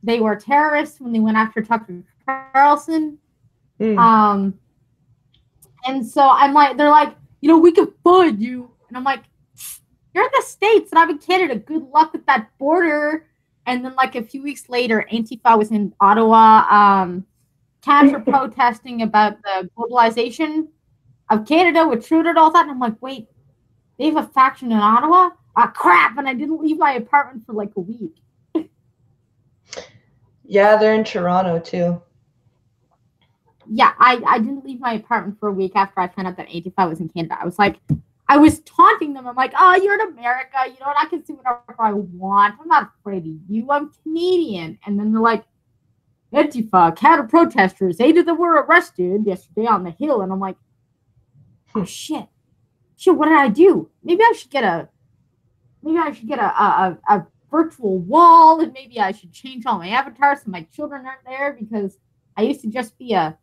they were terrorists when they went after Tucker Carlson. And so I'm like, they're like, you know, we could find you. And I'm like, you're in the States and I'm in Canada. Good luck with that border. And then like a few weeks later, Antifa was in Ottawa. Cats were protesting about the globalization of Canada with Trudeau and all that. And I'm like, wait, they have a faction in Ottawa? Ah, crap. And I didn't leave my apartment for like a week. Yeah, they're in Toronto too. Yeah, I didn't leave my apartment for a week after I found out that Antifa was in Canada. I was like, I was taunting them. I'm like, oh, you're in America. You know what? I can do whatever I want. I'm not afraid of you. I'm Canadian. And then they're like, Antifa, counter protesters, 8 of them were arrested yesterday on the Hill. And I'm like, oh, shit. Shit, what did I do? Maybe I should get a virtual wall, and maybe I should change all my avatars so my children aren't there, because I used to just be a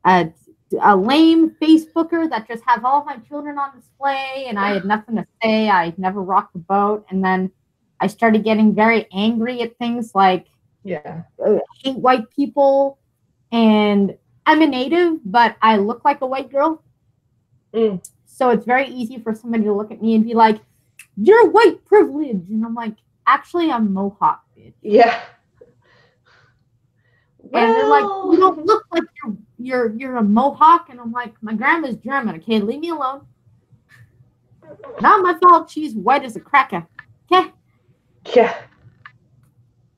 lame Facebooker that just have all of my children on display, and I had nothing to say. I never rocked the boat. And then I started getting very angry at things like hate white people. And I'm a native, but I look like a white girl. So it's very easy for somebody to look at me and be like, you're white privilege. And I'm like, actually, I'm Mohawk, bitch. Yeah. And they're like, you don't look like you're a Mohawk. And I'm like, my grandma's German. Okay, leave me alone. Not my fault. She's white as a cracker. Okay. Yeah.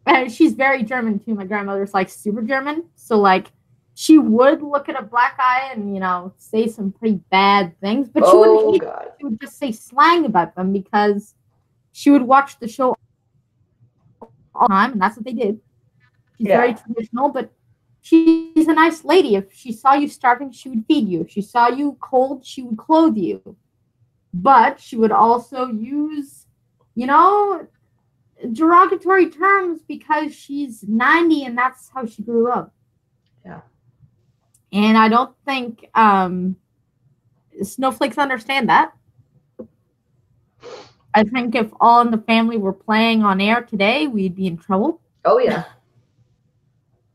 And she's very German too. My grandmother's like super German. So like, she would look at a black eye and, you know, say some pretty bad things, but she wouldn't hate them. She would just say slang about them because she would watch the show all the time, and that's what they did. She's very traditional, but she's a nice lady. If she saw you starving, she would feed you. If she saw you cold, she would clothe you. But she would also use, you know, derogatory terms because she's 90 and that's how she grew up. Yeah. And I don't think snowflakes understand that. I think if All in the Family were playing on air today, we'd be in trouble. Oh, yeah.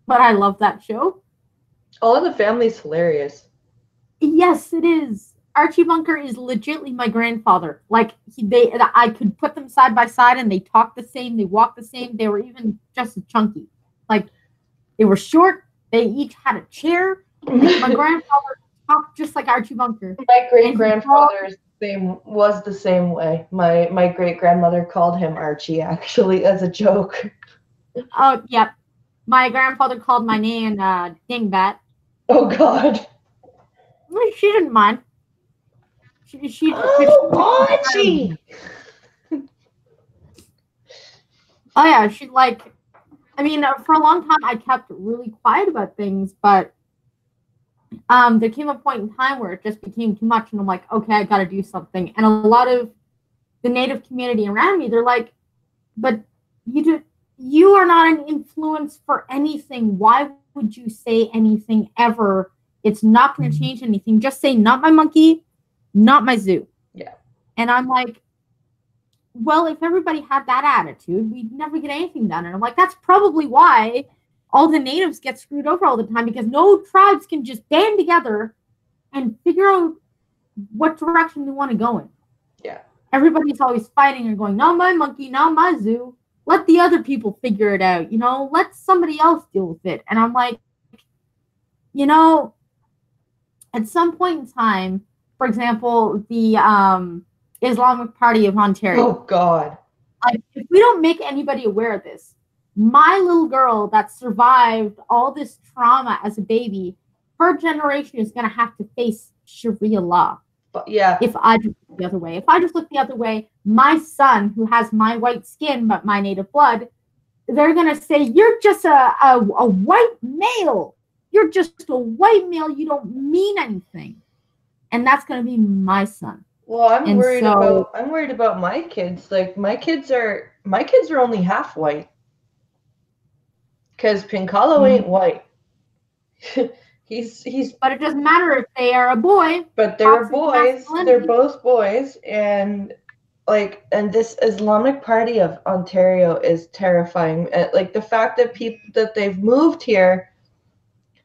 But I love that show. All in the Family is hilarious. Yes, it is. Archie Bunker is legitimately my grandfather. Like I could put them side by side, and they talk the same, they walk the same. They were even just as chunky. Like they were short. They each had a chair. Like, my grandfather talked just like Archie Bunker. My great grandfather's was the same way. My great grandmother called him Archie actually as a joke. Oh, yep. My grandfather called my nan Dingbat. Oh God. She didn't mind. She Archie. Oh yeah, she like. I mean, for a long time, I kept really quiet about things, but there came a point in time where it just became too much, and I'm like, okay, I got to do something. And a lot of the Native community around me, they're like, but you are not an influence for anything. Why would you say anything ever? It's not going to change anything. Just say, not my monkey, not my zoo. Yeah. And I'm like, well, if everybody had that attitude, we'd never get anything done. And I'm like, that's probably why all the natives get screwed over all the time, because no tribes can just band together and figure out what direction they want to go in. Yeah. Everybody's always fighting and going, not my monkey, not my zoo. Let the other people figure it out. Let somebody else deal with it. And I'm like, at some point in time, for example, the Islamic Party of Ontario. Oh God. Like, if we don't make anybody aware of this, my little girl that survived all this trauma as a baby, her generation is going to have to face Sharia law. But yeah. If I just look the other way. If I just look the other way, my son, who has my white skin but my native blood, they're going to say, you're just a white male. You're just a white male. You don't mean anything. And that's going to be my son. Well, I'm worried about my kids. Like my kids are only half white. Because Pinkalo ain't white. he's But it doesn't matter if they are a boy. But they're boys. They're both boys, and this Islamic Party of Ontario is terrifying. Like the fact that they've moved here,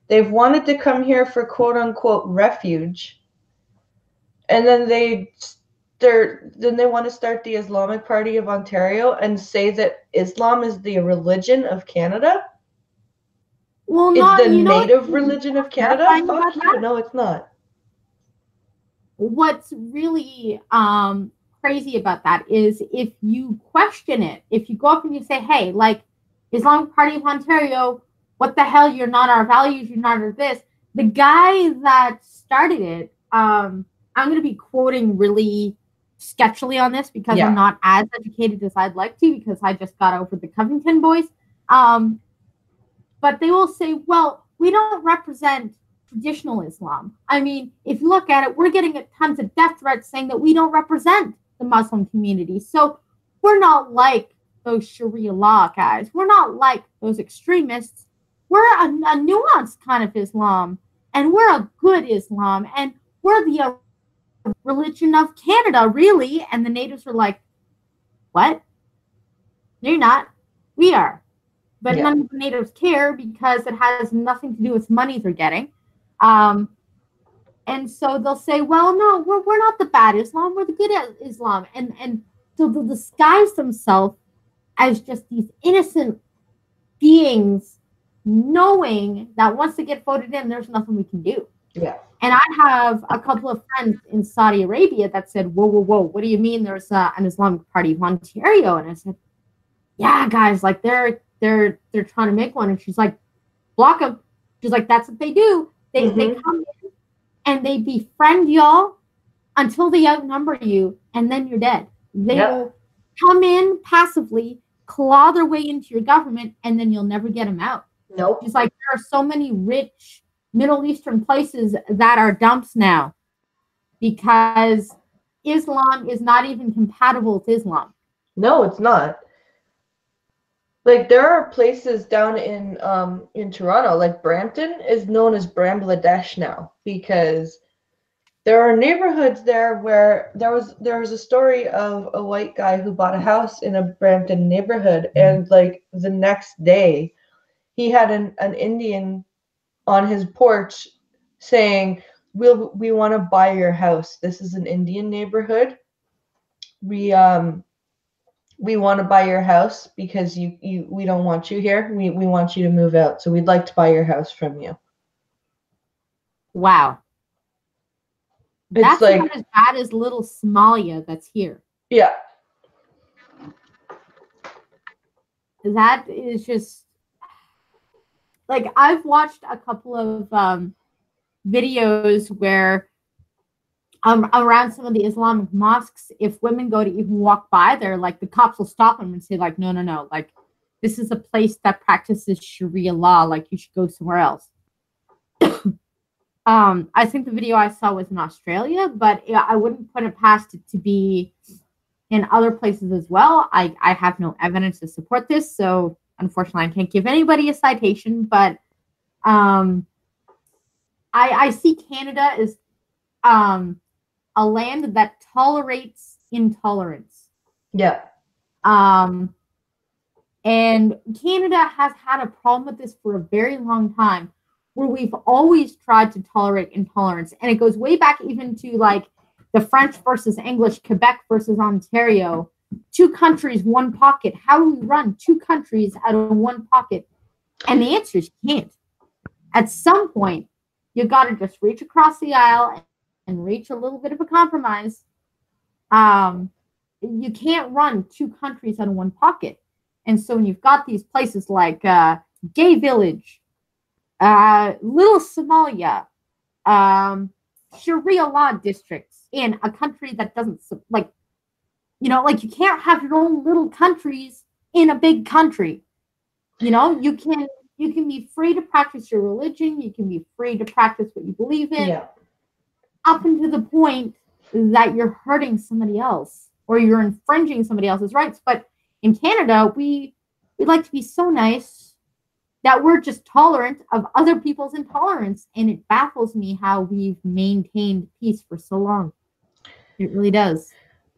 they've wanted to come here for quote unquote refuge, and then they want to start the Islamic Party of Ontario and say that Islam is the religion of Canada. Well, it's the native religion of Canada. Fuck you. No, it's not. What's really crazy about that is if you question it, if you go up and you say, hey, like Islamic Party of Ontario, what the hell? You're not our values. You're not our this. The guy that started it, I'm going to be quoting really sketchily on this because I'm not as educated as I'd like to, because I just got over the Covington boys. But they will say, well, we don't represent traditional Islam. I mean, if you look at it, we're getting tons of death threats saying that we don't represent the Muslim community. So we're not like those Sharia law guys. We're not like those extremists. We're a nuanced kind of Islam, and we're a good Islam, and we're the religion of Canada, really. And the natives are like, what? No, you're not. We are. But none of the natives care because it has nothing to do with money they're getting. And so they'll say, well, no, we're not the bad Islam. We're the good Islam. And so they'll disguise themselves as just these innocent beings, knowing that once they get voted in, there's nothing we can do. Yeah. And I have a couple of friends in Saudi Arabia that said, whoa, what do you mean there's an Islamic Party of Ontario? And I said, yeah, guys, like they're trying to make one. And she's like, block them. She's like, that's what they do. They come in and they befriend y'all until they outnumber you, and then you're dead. They will come in passively, claw their way into your government, and then you'll never get them out. Nope. She's like, there are so many rich Middle Eastern places that are dumps now because Islam is not even compatible with Islam. No, it's not. Like there are places down in Toronto, like Brampton is known as Bramladesh now, because there are neighborhoods there where there was a story of a white guy who bought a house in a Brampton neighborhood, and like the next day he had an Indian on his porch saying, we want to buy your house. This is an Indian neighborhood. We want to buy your house because we don't want you here. We want you to move out. So we'd like to buy your house from you. Wow. It's That's like, not as bad as little Somalia that's here. Yeah. That is just like, I've watched a couple of videos where around some of the Islamic mosques, if women go to even walk by there, like the cops will stop them and say, like, no, like this is a place that practices Sharia law, like you should go somewhere else. I think the video I saw was in Australia, but I wouldn't put it past it to be in other places as well. I have no evidence to support this, so unfortunately I can't give anybody a citation, but I see Canada as a land that tolerates intolerance. Yeah. And Canada has had a problem with this for a very long time, where we've always tried to tolerate intolerance. And it goes way back even to like the French versus English, Quebec versus Ontario. 2 countries, 1 pocket. How do we run 2 countries out of 1 pocket? And the answer is you can't. At some point, you got to just reach across the aisle and reach a little bit of a compromise. You can't run 2 countries out of 1 pocket. And so when you've got these places like Gay Village, Little Somalia, Sharia law districts in a country that doesn't, like, you know, like you can't have your own little countries in a big country. You know, you can be free to practice your religion. You can be free to practice what you believe in, up until the point that you're hurting somebody else or you're infringing somebody else's rights. But in Canada, we like to be so nice that we're just tolerant of other people's intolerance. And it baffles me how we've maintained peace for so long. It really does.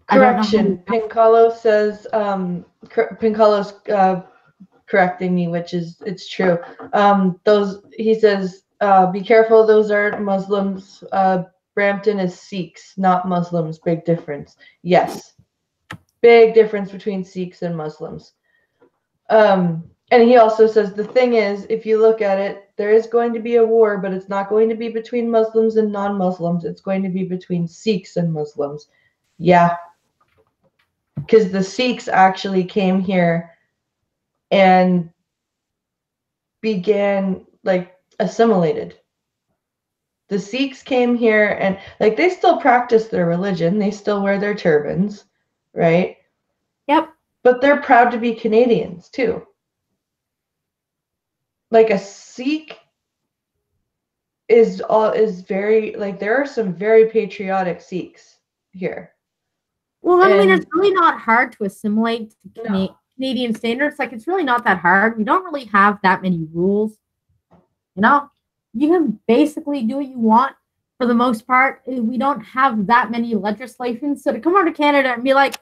Correction. Pincalo says, Pincalo's correcting me, which is, it's true. He says, be careful, those aren't Muslims. Brampton is Sikhs, not Muslims. Big difference. Yes. Big difference between Sikhs and Muslims. And he also says, the thing is, if you look at it, there is going to be a war, but it's not going to be between Muslims and non-Muslims. It's going to be between Sikhs and Muslims. Yeah. Because the Sikhs actually came here and began, like, assimilated. The Sikhs came here and, like, they still practice their religion. They still wear their turbans, right? Yep. But they're proud to be Canadians, too. Like, a Sikh is very, like, there are some very patriotic Sikhs here. Well, I mean, it's really not hard to assimilate to Canadian standards. Like, it's really not that hard. We don't really have that many rules. You know, you can basically do what you want for the most part. We don't have that many legislations. So to come over to Canada and be like,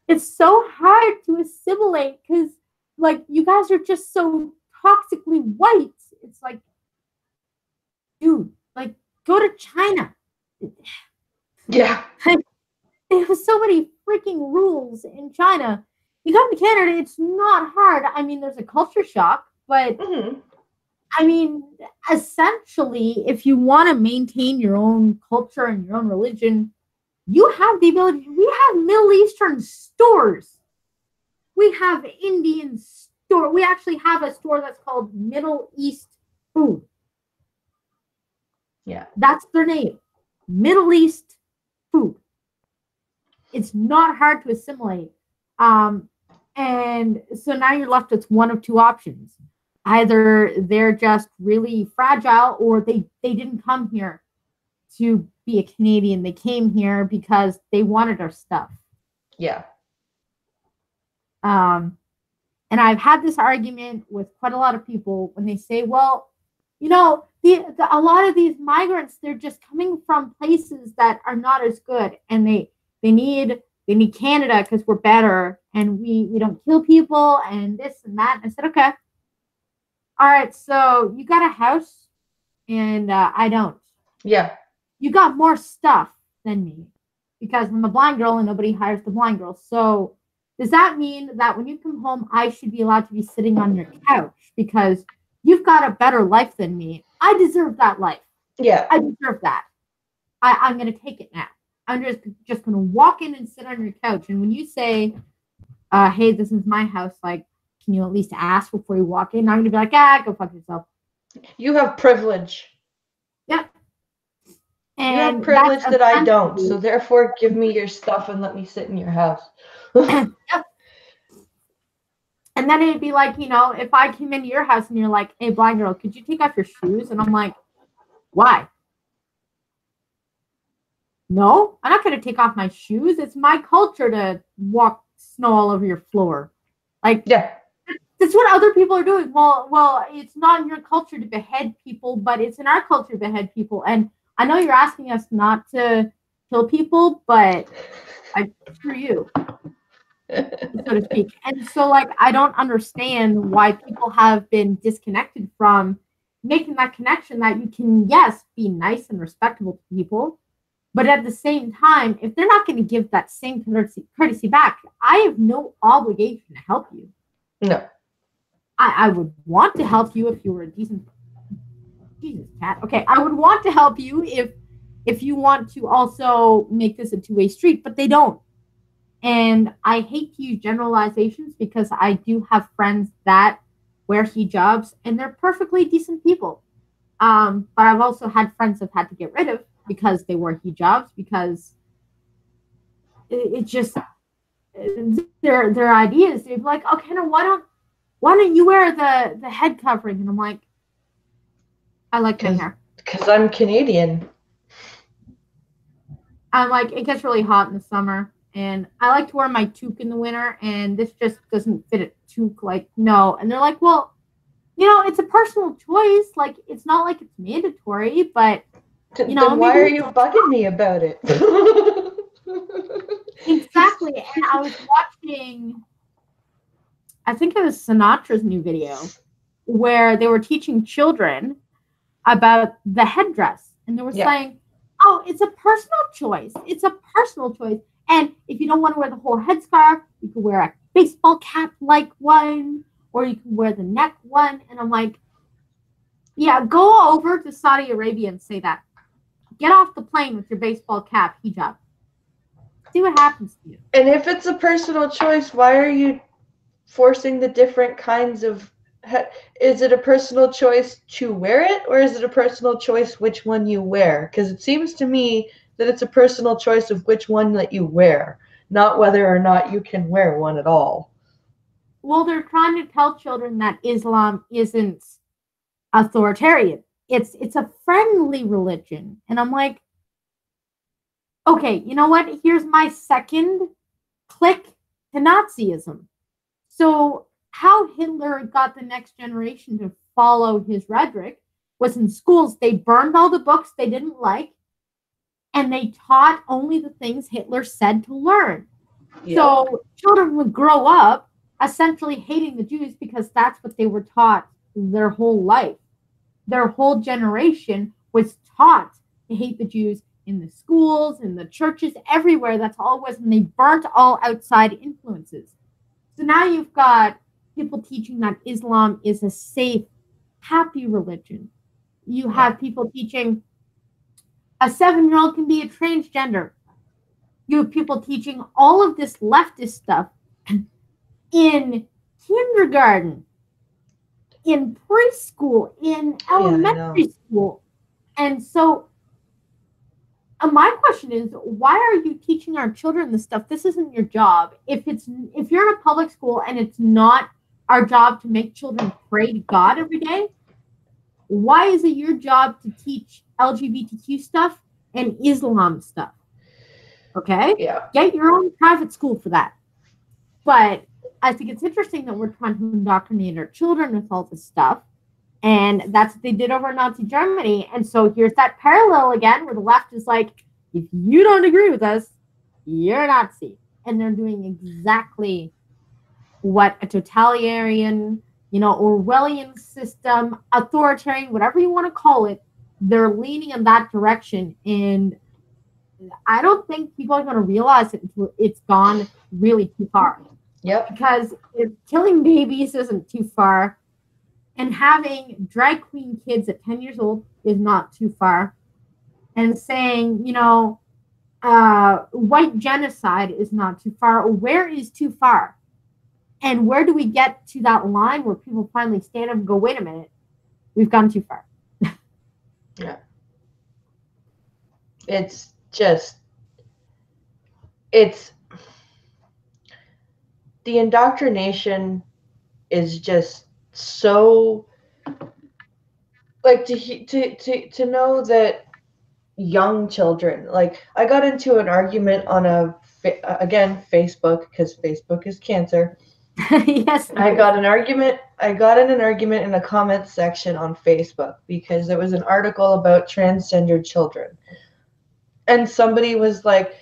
it's so hard to assimilate because, like, you guys are just so toxically white. It's like, dude, like, go to China. Yeah. There was so many freaking rules in China. You come to Canada, it's not hard. I mean, there's a culture shock, but I mean, essentially, if you want to maintain your own culture and your own religion, you have the ability. We have Middle Eastern stores. We have Indian store. We actually have a store that's called Middle East Food. Yeah. That's their name. Middle East Food. It's not hard to assimilate. And so now you're left with one of 2 options. Either they're just really fragile or they didn't come here to be a Canadian. They came here because they wanted our stuff. Yeah. And I've had this argument with quite a lot of people when they say, well, you know, a lot of these migrants, they're just coming from places that are not as good, and they need Canada because we're better and we don't kill people and this and that. And I said, okay. All right, so you got a house and I don't. Yeah. you got more stuff than me because I'm a blind girl and nobody hires the blind girl. So does that mean that when you come home, I should be allowed to be sitting on your couch because you've got a better life than me? I deserve that life. Yeah. I deserve that. I'm going to take it now. I'm just going to walk in and sit on your couch. And when you say, hey, this is my house, like, can you at least ask before you walk in? I'm going to be like, go fuck yourself. You have privilege. Yep. And you have privilege that I don't. So therefore, give me your stuff and let me sit in your house. Yep. And then it'd be like, if I came into your house and you're like, hey, blind girl, could you take off your shoes? And I'm like, why? No, I'm not going to take off my shoes. It's my culture to walk snow all over your floor. Like, yeah. That's what other people are doing. Well, it's not in your culture to behead people, but it's in our culture to behead people. And I know you're asking us not to kill people, but screw you, so to speak. And so, like, I don't understand why people have been disconnected from making that connection that you can, yes, be nice and respectable to people, but at the same time, if they're not going to give that same courtesy back, I have no obligation to help you. No. I would want to help you if you were a decent... Jesus, cat. Okay, I would want to help you if you want to also make this a two-way street, but they don't. And I hate to use generalizations because I do have friends that wear hijabs, and they're perfectly decent people. But I've also had friends I've had to get rid of because they wore hijabs, because it just... Their ideas, they'd be like, okay, now why don't you wear the head covering? And I'm like, I like my hair. Because I'm Canadian. I'm like, it gets really hot in the summer, and I like to wear my toque in the winter, and this just doesn't fit a toque. Like, no. And they're like, well, it's a personal choice. Like, it's not like it's mandatory, but, then why are you bugging me about it? Exactly. And I was watching, I think it was Sinatra's new video where they were teaching children about the headdress. And they were saying, oh, it's a personal choice. It's a personal choice. And if you don't want to wear the whole headscarf, you can wear a baseball cap like one, or you can wear the neck one. And I'm like, yeah, go over to Saudi Arabia and say that. Get off the plane with your baseball cap hijab. See what happens to you. And if it's a personal choice, why are you forcing the different kinds of... Is it a personal choice to wear it, or is it a personal choice which one you wear? Because it seems to me that it's a personal choice of which one that you wear, not whether or not you can wear one at all. Well, they're trying to tell children that Islam isn't authoritarian. It's a friendly religion. And I'm like, okay, you know what? Here's my second click to Nazism. So how Hitler got the next generation to follow his rhetoric was in schools. They burned all the books they didn't like, and they taught only the things Hitler said to learn. Yeah. So children would grow up essentially hating the Jews because that's what they were taught their whole life. Their whole generation was taught to hate the Jews in the schools, in the churches, everywhere. That's all it was. And they burnt all outside influences. So now you've got people teaching that Islam is a safe, happy religion. You have people teaching a 7-year-old can be a transgender. You have people teaching all of this leftist stuff in kindergarten, in preschool, in elementary school. And so my question is, why are you teaching our children this stuff? This isn't your job. If you're in a public school and it's not our job to make children pray to God every day, why is it your job to teach LGBTQ stuff and Islam stuff? Okay? Yeah. Get your own private school for that. But I think it's interesting that we're trying to indoctrinate our children with all this stuff. And that's what they did over in Nazi Germany. And so here's that parallel again where the left is like, if you don't agree with us, you're a Nazi. And they're doing exactly what a totalitarian, Orwellian system, authoritarian, whatever you want to call it, they're leaning in that direction, and I don't think people are going to realize it until it's gone really too far. Yep. Because if killing babies isn't too far, and having drag queen kids at 10 years old is not too far, and saying, white genocide is not too far, where is too far? And where do we get to that line where people finally stand up and go, wait a minute, we've gone too far? Yeah. It's the indoctrination is just so, like, to know that young children, like, I got into an argument on again, Facebook, because Facebook is cancer. Yes. I got in an argument in a comment section on Facebook because there was an article about transgender children. And somebody was like,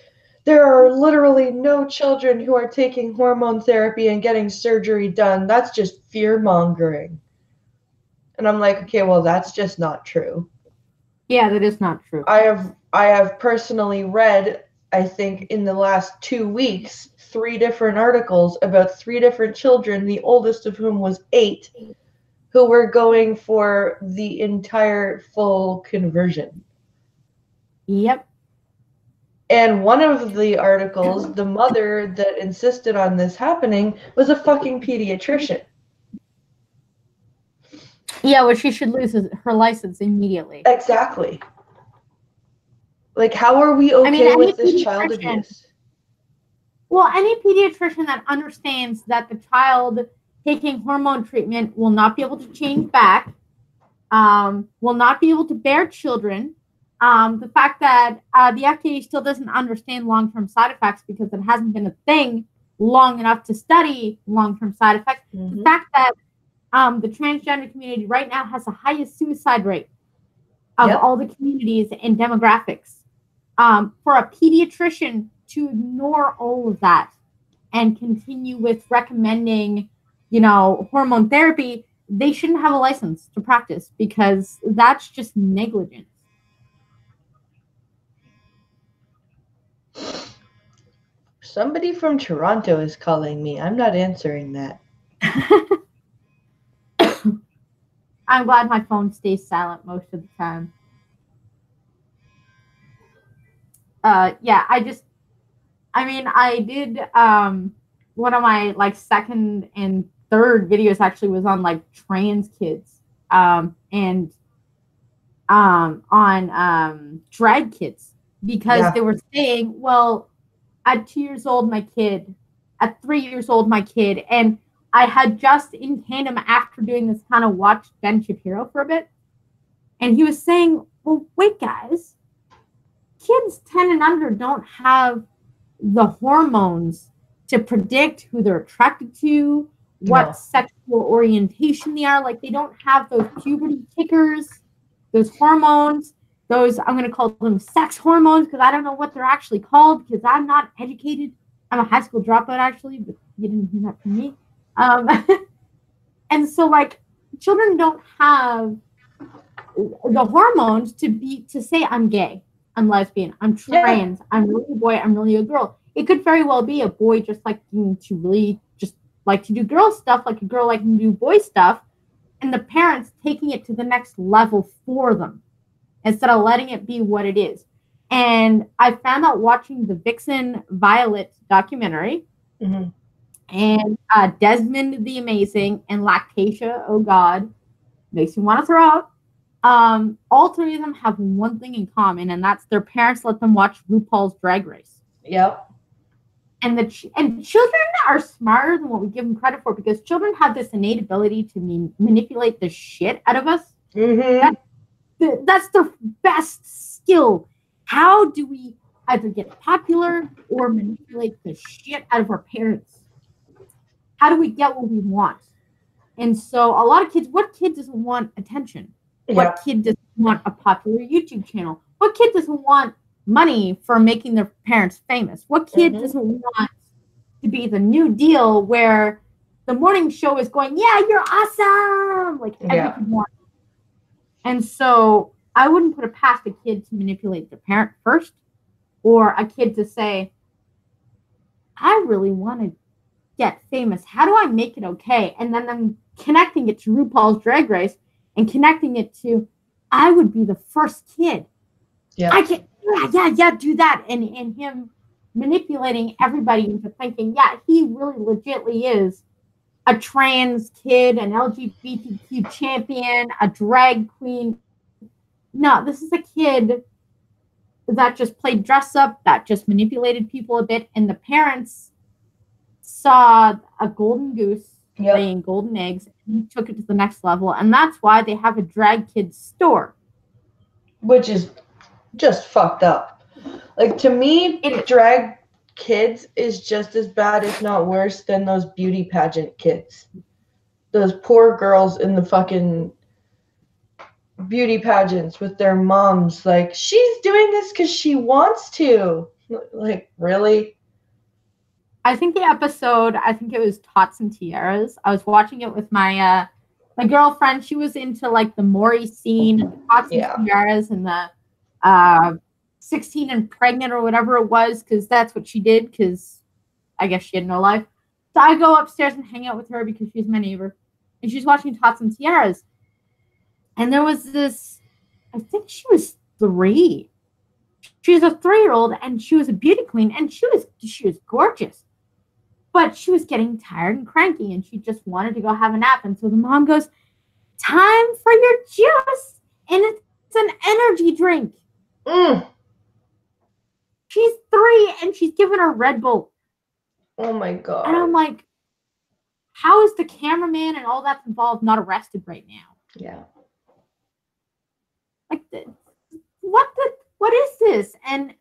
there are literally no children who are taking hormone therapy and getting surgery done. That's just fear-mongering. And I'm like, okay, well, that's just not true. Yeah, that is not true. I have personally read, I think, in the last 2 weeks, 3 different articles about 3 different children, the oldest of whom was 8, who were going for the entire full conversion. Yep. And one of the articles, the mother that insisted on this happening was a fucking pediatrician. Yeah, well, she should lose her license immediately. Exactly. Like, how are we okay with this child abuse? Well, any pediatrician that understands that the child taking hormone treatment will not be able to change back, will not be able to bear children, the fact that the FDA still doesn't understand long-term side effects because it hasn't been a thing long enough to study long-term side effects, the fact that the transgender community right now has the highest suicide rate of all the communities and demographics. For a pediatrician to ignore all of that and continue with recommending, hormone therapy, they shouldn't have a license to practice because that's just negligence. Somebody from Toronto is calling me. I'm not answering that. I'm glad my phone stays silent most of the time. Yeah, I did one of my second and third videos actually was on trans kids and on drag kids because they were saying, well, at 2 years old my kid, at 3 years old my kid, and I had just in tandem after doing this kind of watched Ben Shapiro for a bit, and he was saying, well, wait guys, kids 10 and under don't have the hormones to predict who they're attracted to, what sexual orientation they are. They don't have those puberty tickers, those hormones, those, I'm going to call them sex hormones because I don't know what they're actually called because I'm not educated. I'm a high school dropout actually, but you didn't hear that from me. And so children don't have the hormones to say I'm gay, I'm lesbian, I'm trans, I'm really a boy, I'm really a girl. It could very well be a boy just liking to really just like to do girl stuff, like a girl liking to do boy stuff, and the parents taking it to the next level for them instead of letting it be what it is. And I found out watching the Vixen Violet documentary, and Desmond the Amazing and Lactatia, oh God, makes me want to throw up. All 3 of them have one thing in common, and that's their parents let them watch RuPaul's Drag Race. Yep. And children are smarter than what we give them credit for because children have this innate ability to manipulate the shit out of us. That's their best skill. How do we either get popular or manipulate the shit out of our parents? How do we get what we want? And so a lot of kids, what kid doesn't want attention? What kid doesn't want a popular YouTube channel? What kid doesn't want money for making their parents famous? What kid doesn't want to be the new deal where the morning show is going, yeah, you're awesome. Every kid wants. And so I wouldn't put it past a kid to manipulate their parent first, or a kid to say, I really want to get famous. How do I make it okay? And then them connecting it to RuPaul's Drag Race and connecting it to, I would be the first kid. Yeah. I can, do that. And him manipulating everybody into thinking, yeah, he really legitly is a trans kid, an LGBTQ champion, a drag queen. No, this is a kid that just played dress up, that just manipulated people a bit, and the parents saw a golden goose laying golden eggs and took it to the next level, and that's why they have a drag kids store. Which is just fucked up. Like, to me, drag kids is just as bad, if not worse, than those beauty pageant kids. Those poor girls in the fucking beauty pageants with their moms. Like, she's doing this because she wants to. Like, really? I think the episode, it was Tots and Tiaras. I was watching it with my my girlfriend. She was into like the Maury scene, the Tots and Tiaras, and the 16 and pregnant or whatever it was, because that's what she did, because I guess she had no life. So I go upstairs and hang out with her because she's my neighbor, and she's watching Tots and Tiaras. And there was this, I think she was 3. She was a 3-year-old, and she was a beauty queen, and she was gorgeous. But she was getting tired and cranky, and she just wanted to go have a nap. And so the mom goes, time for your juice, and it's an energy drink. She's 3, and she's giving her Red Bull. Oh, my God. And I'm like, how is the cameraman and all that's involved not arrested right now? Yeah. Like, what is this? And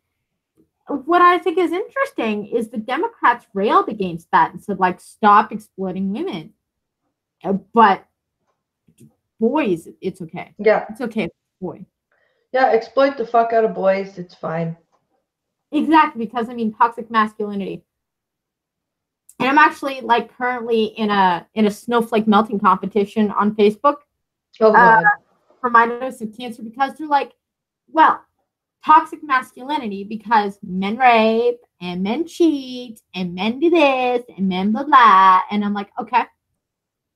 what I think is interesting is the Democrats railed against that and said, like, stop exploiting women. But boys, it's okay. Yeah. It's okay, boy. Yeah, exploit the fuck out of boys. It's fine. Exactly, because, I mean, toxic masculinity. And I'm actually, like, currently in a snowflake melting competition on Facebook. Oh, God. For my dose of cancer, because they're like, well, toxic masculinity because men rape and men cheat and men do this and men blah blah. And I'm like, okay,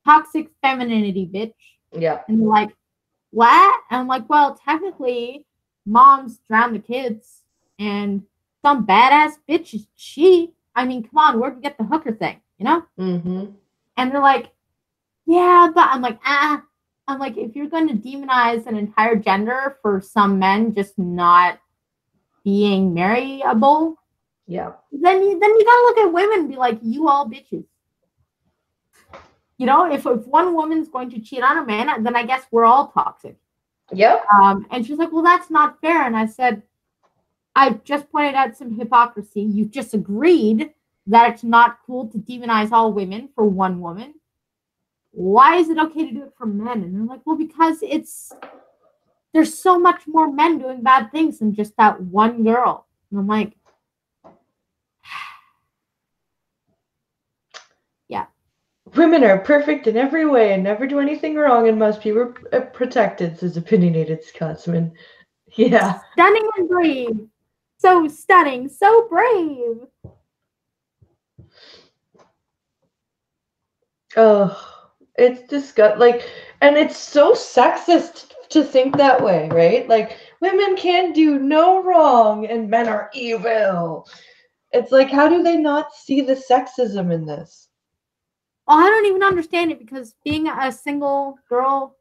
toxic femininity, bitch. Yeah. And they're like, what? And I'm like, well, technically, moms drown the kids and some badass bitches cheat. I mean, come on, where'd we get the hooker thing, you know? Mm-hmm. And they're like, yeah, but I'm like, I'm like, if you're going to demonize an entire gender for some men just not being marryable, yeah, then you gotta look at women and be like, you all bitches. You know, if one woman's going to cheat on a man, then I guess we're all toxic. Yep. And she's like, well, that's not fair. And I said, I just pointed out some hypocrisy. You just agreed that it's not cool to demonize all women for one woman. Why is it okay to do it for men? And they're like, well, because there's so much more men doing bad things than just that one girl. And I'm like, yeah. Women are perfect in every way and never do anything wrong and must be protected, says opinionated Scotsman. Yeah. Stunning and brave. So stunning, so brave. Oh. It's disgusting, like, and it's so sexist to think that way, right? Like, women can do no wrong and men are evil. It's like, how do they not see the sexism in this? Well, I don't even understand it, because being a single girl,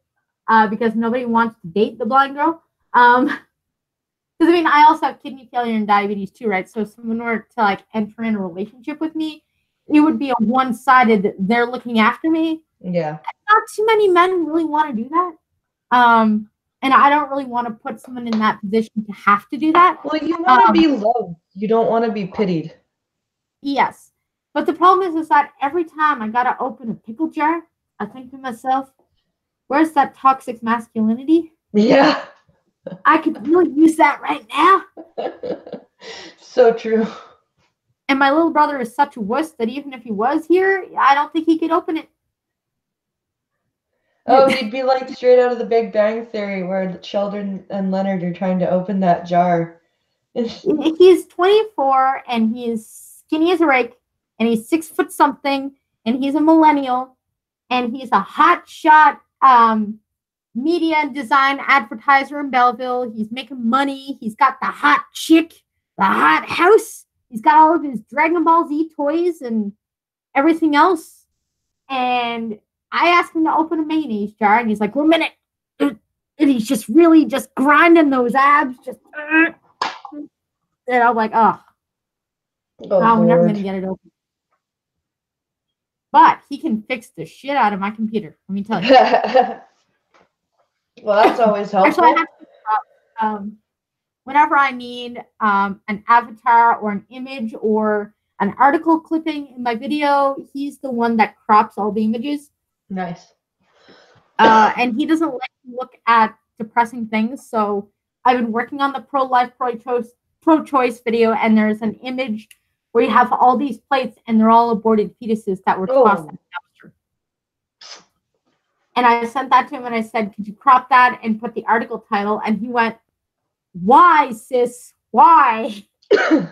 because nobody wants to date the blind girl, because I mean, I also have kidney failure and diabetes too, right? So if someone were to like enter in a relationship with me, it would be a one-sided, they're looking after me. Yeah. Not too many men really want to do that. And I don't really want to put someone in that position to have to do that. Well, you want to be loved. You don't want to be pitied. Yes. But the problem is that every time I got to open a pickle jar, I think to myself, where's that toxic masculinity? Yeah. I could really use that right now. So true. And my little brother is such a wuss that even if he was here, I don't think he could open it. Oh, he'd be like straight out of the Big Bang Theory where Sheldon and Leonard are trying to open that jar. He's 24 and he's skinny as a rake and he's 6 foot something and he's a millennial and he's a hot shot media and design advertiser in Belleville. He's making money. He's got the hot chick, the hot house. He's got all of his Dragon Ball Z toys and everything else. And I asked him to open a mayonnaise jar, and he's like, 1 minute. And he's just really just grinding those abs. And I'm like, oh I'm never going to get it open. But he can fix the shit out of my computer. Let me tell you. Well, that's always helpful. Actually, I have to, whenever I need an avatar or an image or an article clipping in my video, he's the one that crops all the images. Nice. And he doesn't like to look at depressing things. So I've been working on the pro-life, pro-choice video, and there's an image where you have all these plates and they're all aborted fetuses that were tossed in the dumpster. And I sent that to him and I said, could you crop that and put the article title? And he went, why, sis? Why? It's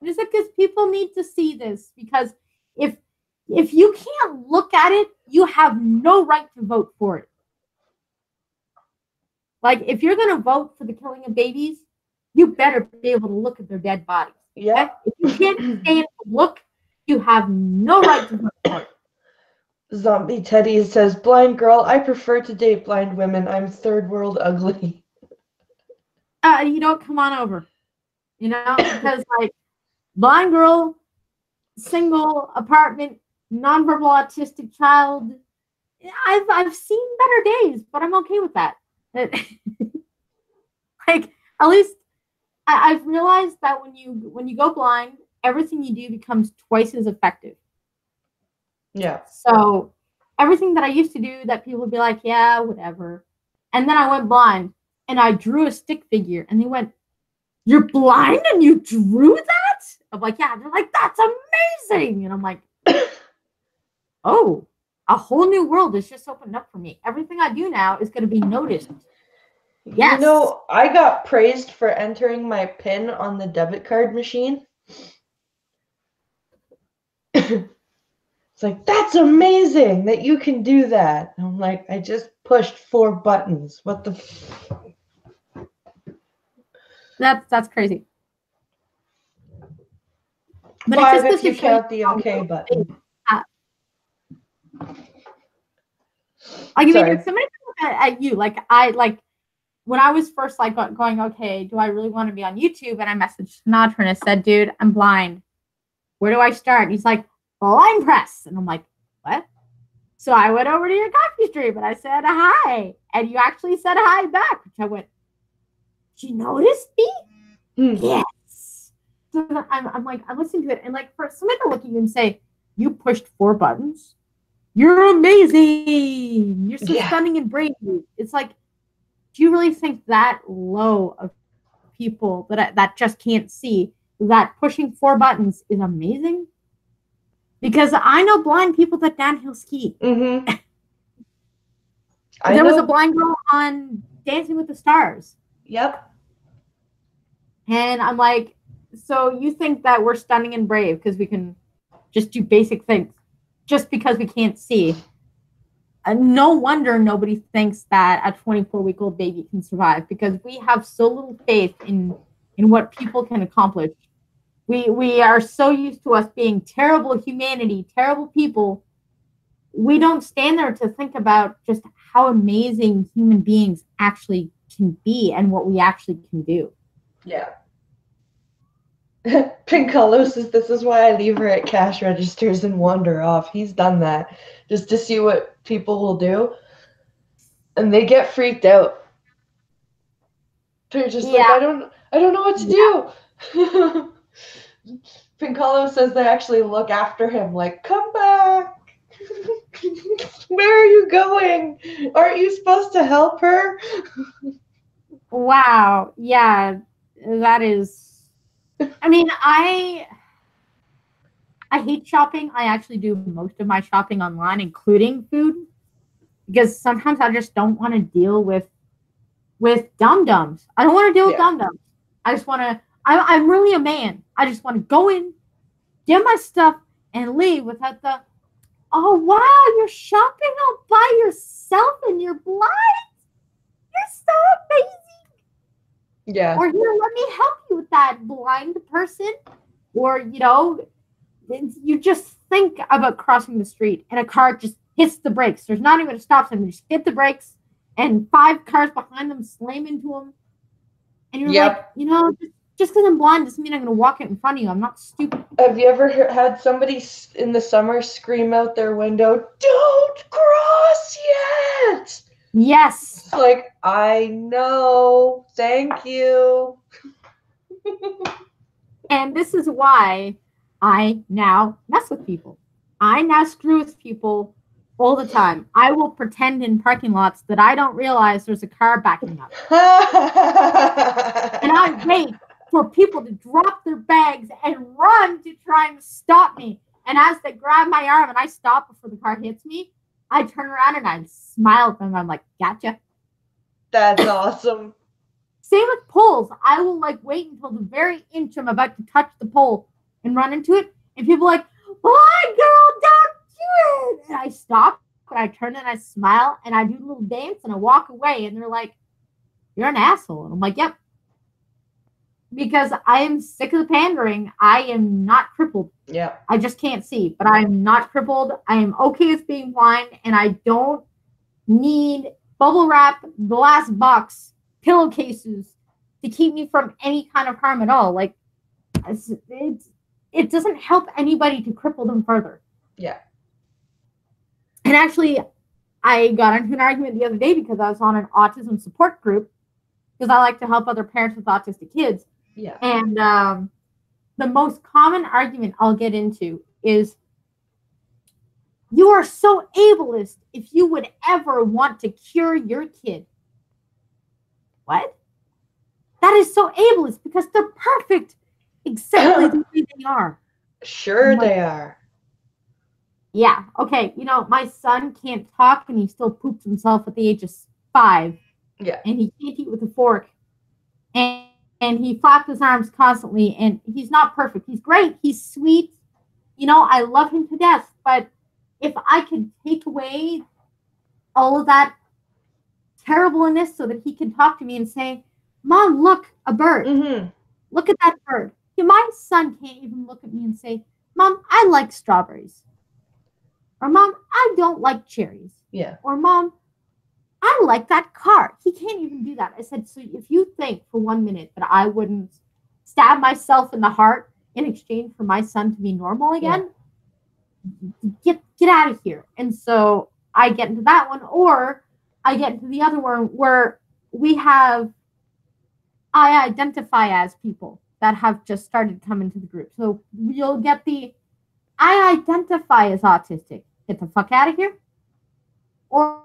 because people need to see this. Because if you can't look at it, you have no right to vote for it. Like, if you're going to vote for the killing of babies, you better be able to look at their dead bodies. Yeah. If you can't stand to look, you have no right to vote for it. Zombie Teddy says, blind girl, I prefer to date blind women. I'm third world ugly. You don't come on over. You know, because like blind girl, single, apartment, nonverbal autistic child. I've seen better days, but I'm okay with that. Like, at least I've realized that when you go blind, everything you do becomes twice as effective. Yeah. So everything that I used to do that people would be like, yeah, whatever. And then I went blind and I drew a stick figure and they went, you're blind and you drew that? I'm like, yeah. They're like, that's amazing. And I'm like, oh, a whole new world has just opened up for me. Everything I do now is going to be noticed. Yes. You know, I got praised for entering my PIN on the debit card machine. It's like, that's amazing that you can do that. And I'm like, I just pushed 4 buttons. What the? That's crazy. But Five it's just if you count the OK button. I mean, if somebody look at you, like when I was first like going, okay, do I really want to be on YouTube? And I messaged Sinatra and I said, dude, I'm blind. Where do I start? And he's like, Blind Press. And I'm like, what? So I went over to your coffee stream and I said hi. And you actually said hi back, which I went, did you notice me? Yes. So I'm like, I'm listening to it. And like for somebody to look at you and say, you pushed 4 buttons. You're amazing. You're so stunning and brave. It's like, do you really think that low of people that just can't see that pushing 4 buttons is amazing? Because I know blind people that downhill ski. Mm-hmm. There was a blind girl on Dancing with the Stars. Yep. And I'm like, so you think that we're stunning and brave because we can just do basic things just because we can't see. No wonder nobody thinks that a 24-week-old baby can survive because we have so little faith in what people can accomplish. We are so used to us being terrible humanity, terrible people. We don't stand there to think about just how amazing human beings actually can be and what we actually can do. Yeah. Pincolo says this is why I leave her at cash registers and wander off. He's done that just to see what people will do. And they get freaked out. They're just like, I don't know what to do. Pincolo says they actually look after him like, come back. Where are you going? Aren't you supposed to help her? Wow. Yeah, that is. I mean, I hate shopping. I actually do most of my shopping online, including food. because sometimes I just don't want to deal with dum-dums. I don't want to deal with dum-dums. I just want to, I'm really a man. I just want to go in, get my stuff, and leave without the, oh, wow, you're shopping all by yourself and you're blind? You're so amazing. Yeah. Or here, let me help you with that blind person. Or, you know, you just think about crossing the street and a car just hits the brakes. There's not even a stop sign. You just hit the brakes and 5 cars behind them slam into them. And you're like, you know, just because I'm blind doesn't mean I'm going to walk it in front of you. I'm not stupid. Have you ever had somebody in the summer scream out their window, "Don't cross yet"? Yes. It's like, I know. Thank you. And this is why I now mess with people. I now screw with people all the time. I will pretend in parking lots that I don't realize there's a car backing up. And I wait for people to drop their bags and run to try and stop me. And as they grab my arm and I stop before the car hits me, I turn around and I smile at them. I'm like, gotcha. That's awesome. Same with poles. I will like wait until the very inch I'm about to touch the pole and run into it. And people are like, "Why, girl, don't do it." And I stop and I turn and I smile and I do a little dance and I walk away. And they're like, "You're an asshole." And I'm like, "Yep." Because I am sick of the pandering. I am not crippled. Yeah. I just can't see, but I'm not crippled. I am okay with being blind, and I don't need bubble wrap, glass box, pillowcases to keep me from any kind of harm at all. Like, it doesn't help anybody to cripple them further. Yeah. And actually, I got into an argument the other day because I was on an autism support group because I like to help other parents with autistic kids. Yeah. And the most common argument I'll get into is, "You are so ableist if you would ever want to cure your kid." What? That is so ableist because they're perfect exactly the way they are. Sure they are. Yeah. Okay. You know, my son can't talk and he still poops himself at the age of 5. Yeah. And he can't eat with a fork. And he flaps his arms constantly. And he's not perfect. He's great. He's sweet. You know, I love him to death. But if I could take away all of that terribleness so that he can talk to me and say, "Mom, look, a bird. Mm-hmm. Look at that bird." Yeah, my son can't even look at me and say, "Mom, I like strawberries." Or, "Mom, I don't like cherries." Yeah. Or, "Mom, I like that car." He can't even do that. I said, so if you think for 1 minute that I wouldn't stab myself in the heart in exchange for my son to be normal again, get out of here. And so I get into that one, or I get into the other one where we have I identify as people that have just started coming to the group. So you'll get the I identify as autistic. Get the fuck out of here. Or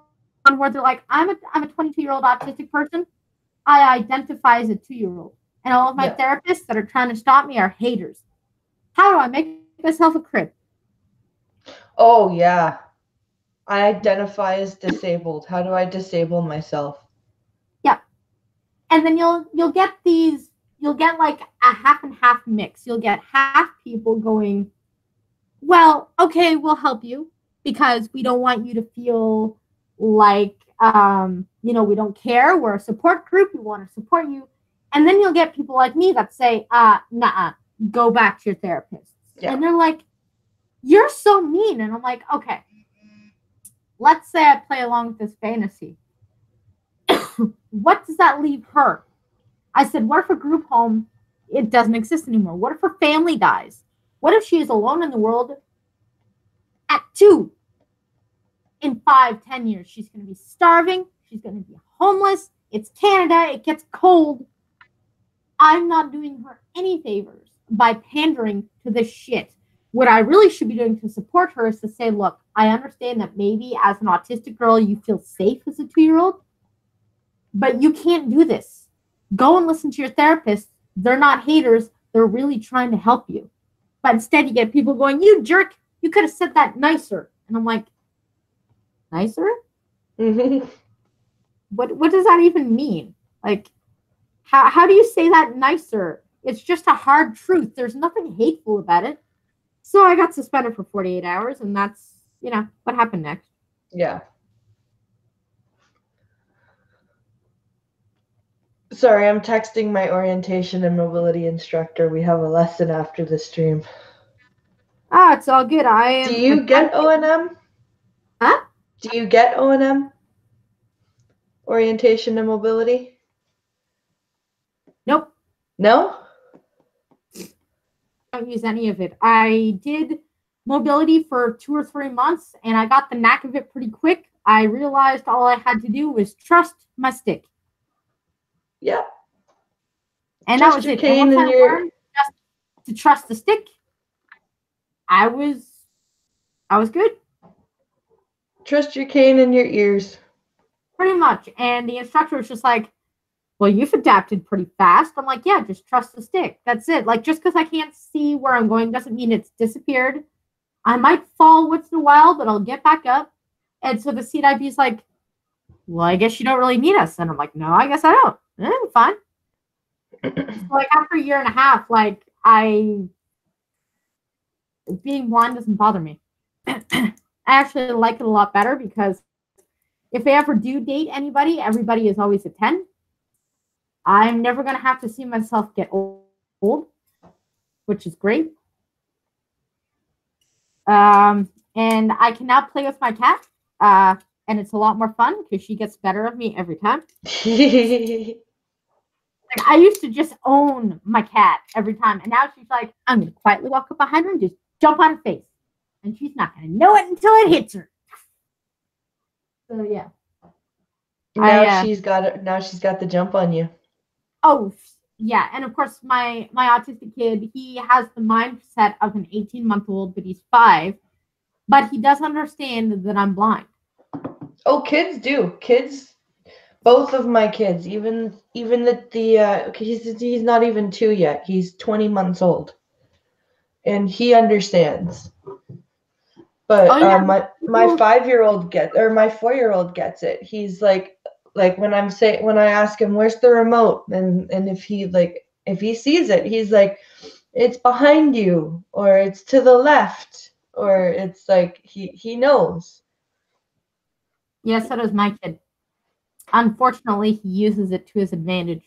where they're like, I'm a 22-year-old autistic person. I identify as a 2-year-old. And all of my therapists that are trying to stop me are haters. How do I make myself a crib? Oh, yeah. I identify as disabled. How do I disable myself? Yeah. And then you'll get like a half and half mix. You'll get half people going, "Well, okay, we'll help you because we don't want you to feel like, you know, we don't care. We're a support group. We want to support you." And then you'll get people like me that say, "Nah, go back to your therapist." Yeah. And they're like, "You're so mean." And I'm like, okay, let's say I play along with this fantasy. What does that leave her? I said, what if a group home, it doesn't exist anymore? What if her family dies? What if she is alone in the world at 2? In 5, 10 years, she's going to be starving. She's going to be homeless. It's Canada. It gets cold. I'm not doing her any favors by pandering to this shit. What I really should be doing to support her is to say, look, I understand that maybe as an autistic girl, you feel safe as a 2-year-old, but you can't do this. Go and listen to your therapist. They're not haters. They're really trying to help you. But instead, you get people going, "You jerk, you could have said that nicer." And I'm like, nicer? Mm-hmm. What does that even mean? Like, how do you say that nicer? It's just a hard truth. There's nothing hateful about it. So I got suspended for 48 hours, and that's, what happened next. Yeah. Sorry, I'm texting my orientation and mobility instructor. We have a lesson after the stream. Ah, it's all good. Do you get O&M? Huh? Do you get O&M? Orientation and mobility? Nope. No? I don't use any of it. I did mobility for 2 or 3 months, and I got the knack of it pretty quick. I realized all I had to do was trust my stick. Yeah. And Trust that was your it. cane And once and I your... learned just to trust the stick, I was good. Trust your cane and your ears. Pretty much. And the instructor was just like, well, you've adapted pretty fast. I'm like, yeah, just trust the stick. That's it. Like, just because I can't see where I'm going doesn't mean it's disappeared. I might fall once in a while, but I'll get back up. And so the CIB is like, well, I guess you don't really need us. And I'm like, no, I guess I don't. I'm fine. So, like, after a year and a half, like, being blind doesn't bother me. I actually like it a lot better because if I ever do date anybody, everybody is always a 10. I'm never going to have to see myself get old, which is great. And I can now play with my cat, and it's a lot more fun because she gets better of me every time. Like, I used to just own my cat every time, and now she's like, I'm going to quietly walk up behind her and just jump on her face. And she's not going to know it until it hits her. So, yeah. Now she's got it. Now she's got the jump on you. Oh, yeah. And of course, my autistic kid, he has the mindset of an 18-month-old, but he's 5. But he does understand that I'm blind. Oh, kids do. Kids, both of my kids, even he's not even 2 yet. He's 20 months old, and he understands. But my 5-year-old my 4-year-old gets it. He's like when I ask him where's the remote, and if he sees it, he's like, it's behind you, or it's to the left, or it's like he knows. Yes, so does my kid. Unfortunately, he uses it to his advantage.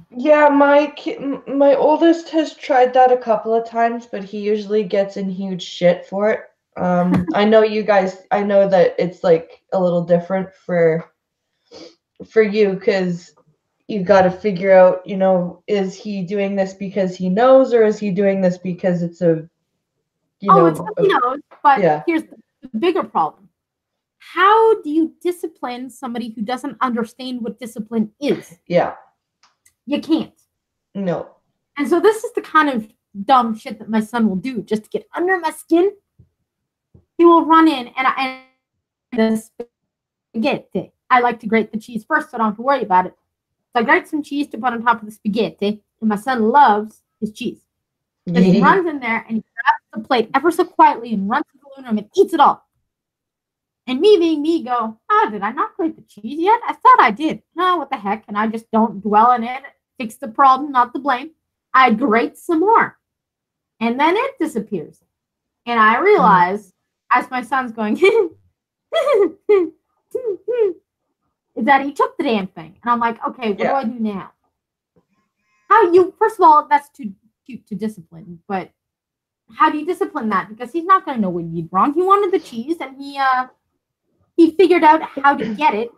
Yeah, my oldest has tried that a couple of times, but he usually gets in huge shit for it. I know that it's like a little different for you because you got to figure out, is he doing this because he knows, or is he doing this because it's it's he knows, but yeah. Here's the bigger problem. How do you discipline somebody who doesn't understand what discipline is? Yeah. You can't. No. And so this is the kind of dumb shit that my son will do just to get under my skin. He will run in and the spaghetti. I like to grate the cheese first, so I don't have to worry about it. So I grate some cheese to put on top of the spaghetti, and my son loves his cheese. So he runs in there and he grabs the plate ever so quietly and runs to the living room and eats it all. And me being me go, did I not grate the cheese yet? I thought I did. No, what the heck? And I just don't dwell on it. Fix the problem, not the blame. I grate some more. And then it disappears. And I realize, as my son's going, that he took the damn thing. And I'm like, okay, what do I do now? First of all, that's too cute to discipline. But how do you discipline that? Because he's not going to know what you did wrong. He wanted the cheese, and he figured out how to get it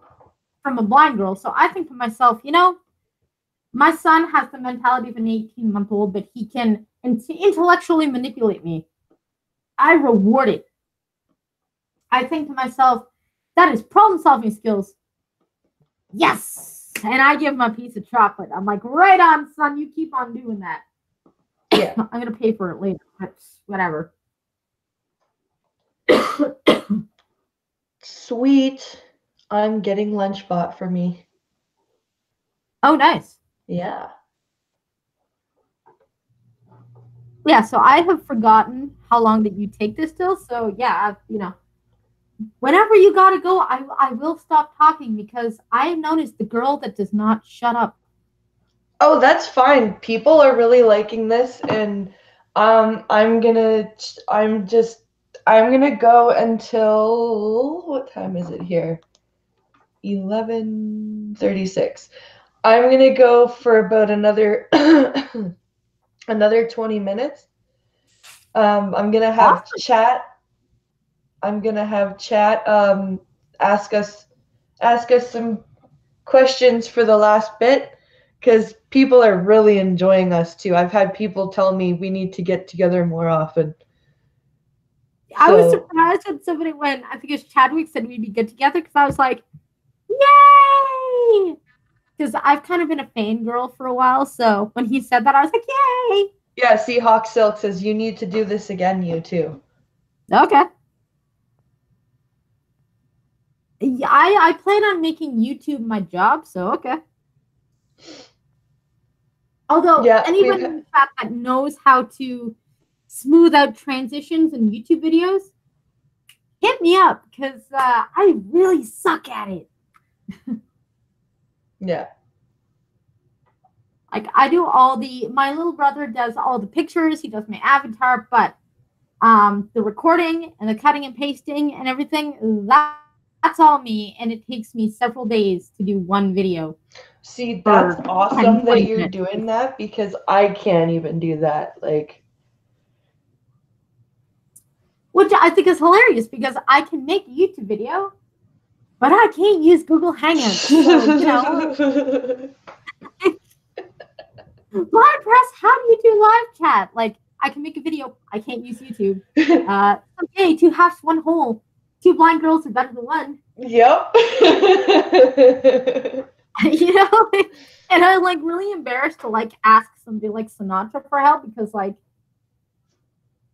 from a blind girl. So I think to myself, my son has the mentality of an 18-month-old, but he can intellectually manipulate me. I reward it. I think to myself, that is problem-solving skills. Yes! And I give him a piece of chocolate. I'm like, right on, son. You keep on doing that. Yeah. I'm going to pay for it later. But whatever. Sweet. I'm getting lunch bought for me. Oh, nice. Yeah. Yeah, so I have forgotten how long that you take this till. So, yeah, whenever you gotta go, I will stop talking because I have noticed the girl that does not shut up. Oh, that's fine. People are really liking this, and I'm gonna I'm just I'm gonna go until what time is it here? 11:36. I'm gonna go for about another another 20 minutes. I'm gonna have Awesome. chat. I'm gonna have chat. Ask us some questions for the last bit because people are really enjoying us too. I've had people tell me we need to get together more often. I was So surprised when somebody when I think it's Chadwick said we'd be good together because I was like, yay! Because I've kind of been a fangirl for a while, so when he said that, I was like, yay! yeah, see, Hawk Silk says you need to do this again, you too. Okay. Yeah, I plan on making YouTube my job, so okay. Although Yeah, anyone in the chat that knows how to smooth out transitions in YouTube videos, hit me up because I really suck at it. yeah. Like I do my little brother does all the pictures, he does my avatar, but the recording and the cutting and pasting and everything, that's all me, and it takes me several days to do one video. See, that's awesome 10, that you're minutes. doing that because I can't even do that. Like, which I think is hilarious because I can make a YouTube video, but I can't use Google Hangouts. So, you know, Blind Press, how do you do live chat? Like, I can make a video. I can't use YouTube. Okay, two halves, one whole. Two blind girls are better than one. Yep. You know? And I'm like really embarrassed to like ask somebody like Sinatra for help because like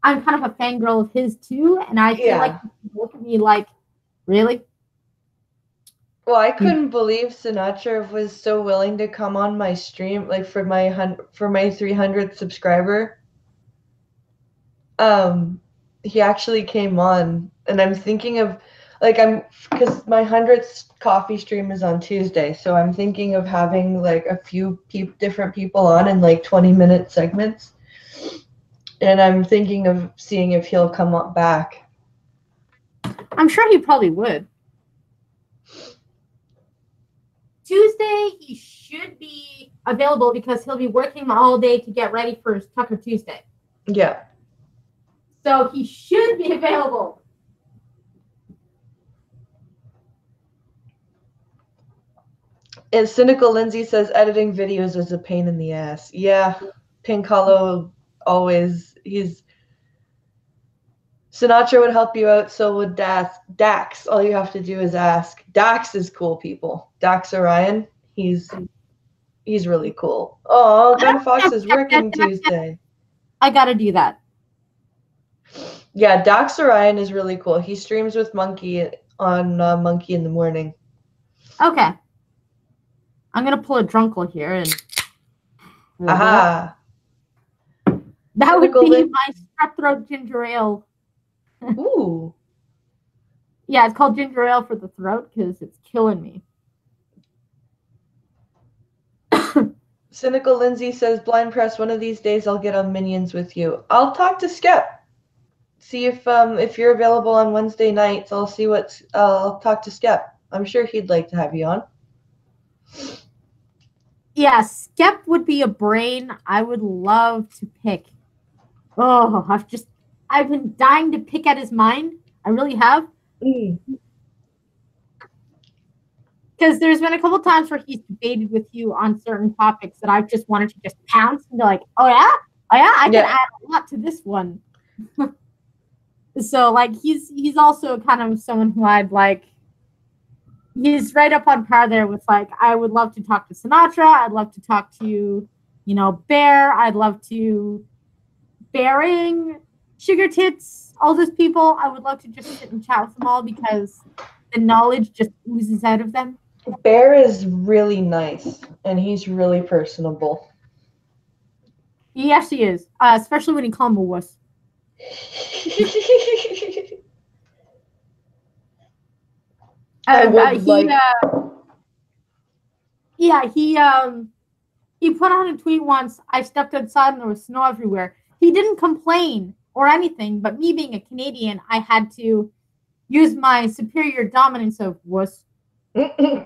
I'm kind of a fangirl of his too, and I feel like people look at me like, really? Well, I couldn't believe Sinatra was so willing to come on my stream, like for my 300th subscriber. He actually came on, and I'm thinking of, like, because my 100th coffee stream is on Tuesday, so I'm thinking of having like a few different people on in like 20-minute segments, and I'm thinking of seeing if he'll come up back. I'm sure he probably would. Tuesday, he should be available because he'll be working all day to get ready for Tucker Tuesday. Yeah. So he should be available. And Cynical Lindsay says editing videos is a pain in the ass. Yeah. Pink Hollow always, Sinatra would help you out, so would Dax. All you have to do is ask. Dax is cool, people. Dax Orion, he's really cool. Oh, Gun Fox is working Tuesday. I gotta do that. Yeah, Dax Orion is really cool. He streams with Monkey on Monkey in the Morning. Okay. I'm gonna pull a drunkle here and. Aha. That would be my strep throat ginger ale. Ooh. Yeah, it's called ginger ale for the throat because it's killing me. Cynical Lindsay says, Blind Press, one of these days I'll get on Minions with you. I'll talk to Skep. See if you're available on Wednesday nights. I'll talk to Skep. I'm sure he'd like to have you on. Yeah, Skep would be a brain I would love to pick. Oh, I've been dying to pick at his mind. I really have. Because there's been a couple times where he's debated with you on certain topics that I've just wanted to just pounce and be like, oh yeah, I can add a lot to this one. So like he's also kind of someone who I'd like. He's right up on par there with like I would love to talk to Sinatra. I'd love to talk to, Bear. I'd love to Bearing, Sugar Tits, all those people. I would love to just sit and chat with them all because the knowledge just oozes out of them. Bear is really nice and he's really personable. He actually is, especially when he calls him a wuss. I would he put on a tweet once. I stepped outside and there was snow everywhere. He didn't complain or anything, but me being a Canadian, I had to use my superior dominance of wuss. And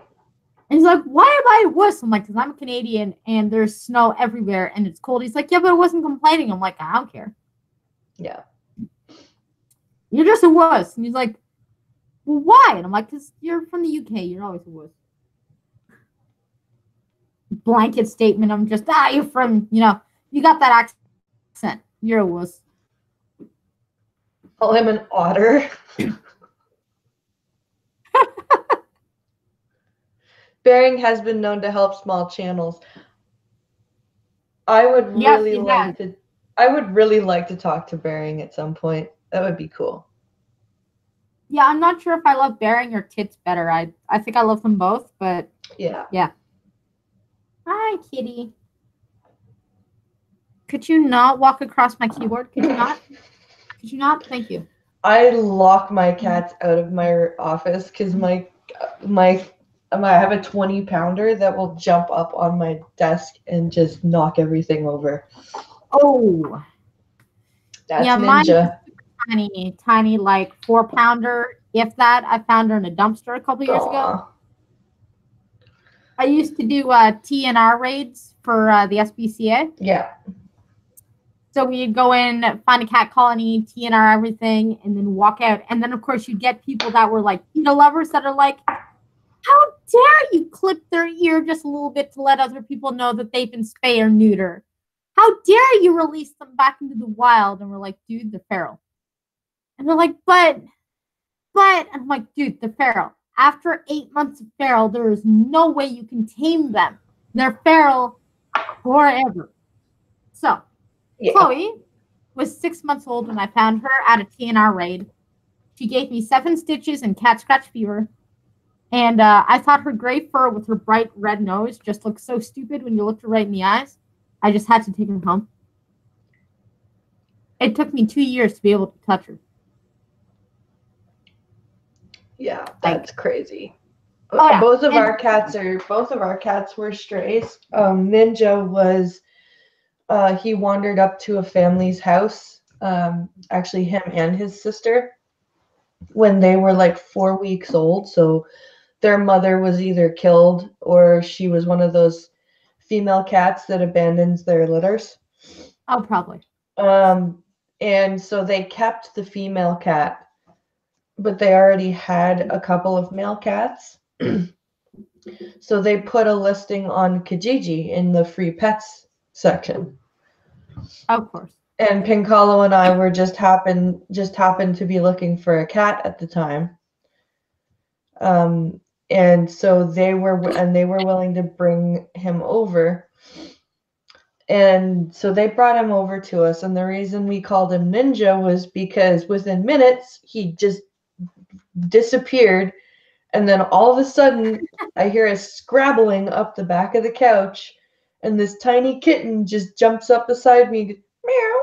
he's like, why am I a wuss? I'm like, because I'm a Canadian and there's snow everywhere and it's cold. He's like, yeah, but I wasn't complaining. I'm like, I don't care. Yeah. You're just a wuss. And he's like, well, why? And I'm like, because you're from the UK. You're always a wuss. Blanket statement. I'm just, you're from, you got that accent. You're a wuss. Call him an otter. Bering has been known to help small channels. I would really like to talk to Bering at some point. That would be cool. Yeah, I'm not sure if I love Bering or Tits better. I think I love them both, but yeah. Hi, kitty. Could you not walk across my keyboard? Could you not? Could you not? Thank you. I lock my cats out of my office because I have a 20-pounder that will jump up on my desk and just knock everything over. Oh. That's Ninja. Tiny, like 4-pounder, if that. I found her in a dumpster a couple years ago. I used to do TNR raids for the SPCA. Yeah. So we'd go in, find a cat colony, TNR everything, and then walk out. And then, of course, you'd get people that were like PETA lovers that are like, how dare you clip their ear just a little bit to let other people know that they've been spay or neuter? How dare you release them back into the wild? And we're like, dude, they're feral. And they're like, but, and I'm like, dude, they're feral. After 8 months of feral, there is no way you can tame them. They're feral forever. So, Chloe was 6 months old when I found her at a TNR raid. She gave me 7 stitches and cat scratch fever. And I thought her gray fur with her bright red nose just looked so stupid when you looked her right in the eyes. I just had to take her home. It took me 2 years to be able to touch her. Yeah, that's crazy. Oh, yeah. Both of our cats were strays. Ninja was he wandered up to a family's house, actually him and his sister, when they were like 4 weeks old. So their mother was either killed or she was one of those female cats that abandons their litters. Oh, probably. And so they kept the female cat, but they already had a couple of male cats. So they put a listing on Kijiji in the free pets section. Of course. And Pinkalo and I were just happened to be looking for a cat at the time. And so they were willing to bring him over. And so they brought him over to us. And the reason we called him Ninja was because within minutes, he just disappeared. And then all of a sudden, I hear a scrabbling up the back of the couch. And this tiny kitten just jumps up beside me. Meow.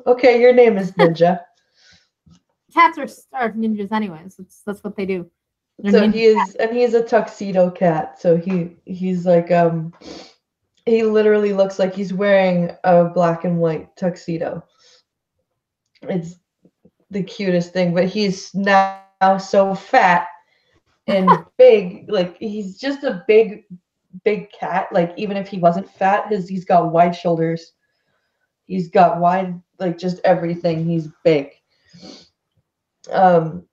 Okay, your name is Ninja. Cats are ninjas anyways. That's what they do. So he's a tuxedo cat. So he's like he literally looks like he's wearing a black and white tuxedo. It's the cutest thing, but he's now so fat and big. Like he's just a big cat. Like even if he wasn't fat, he's got wide shoulders. He's got wide, like just everything. He's big. And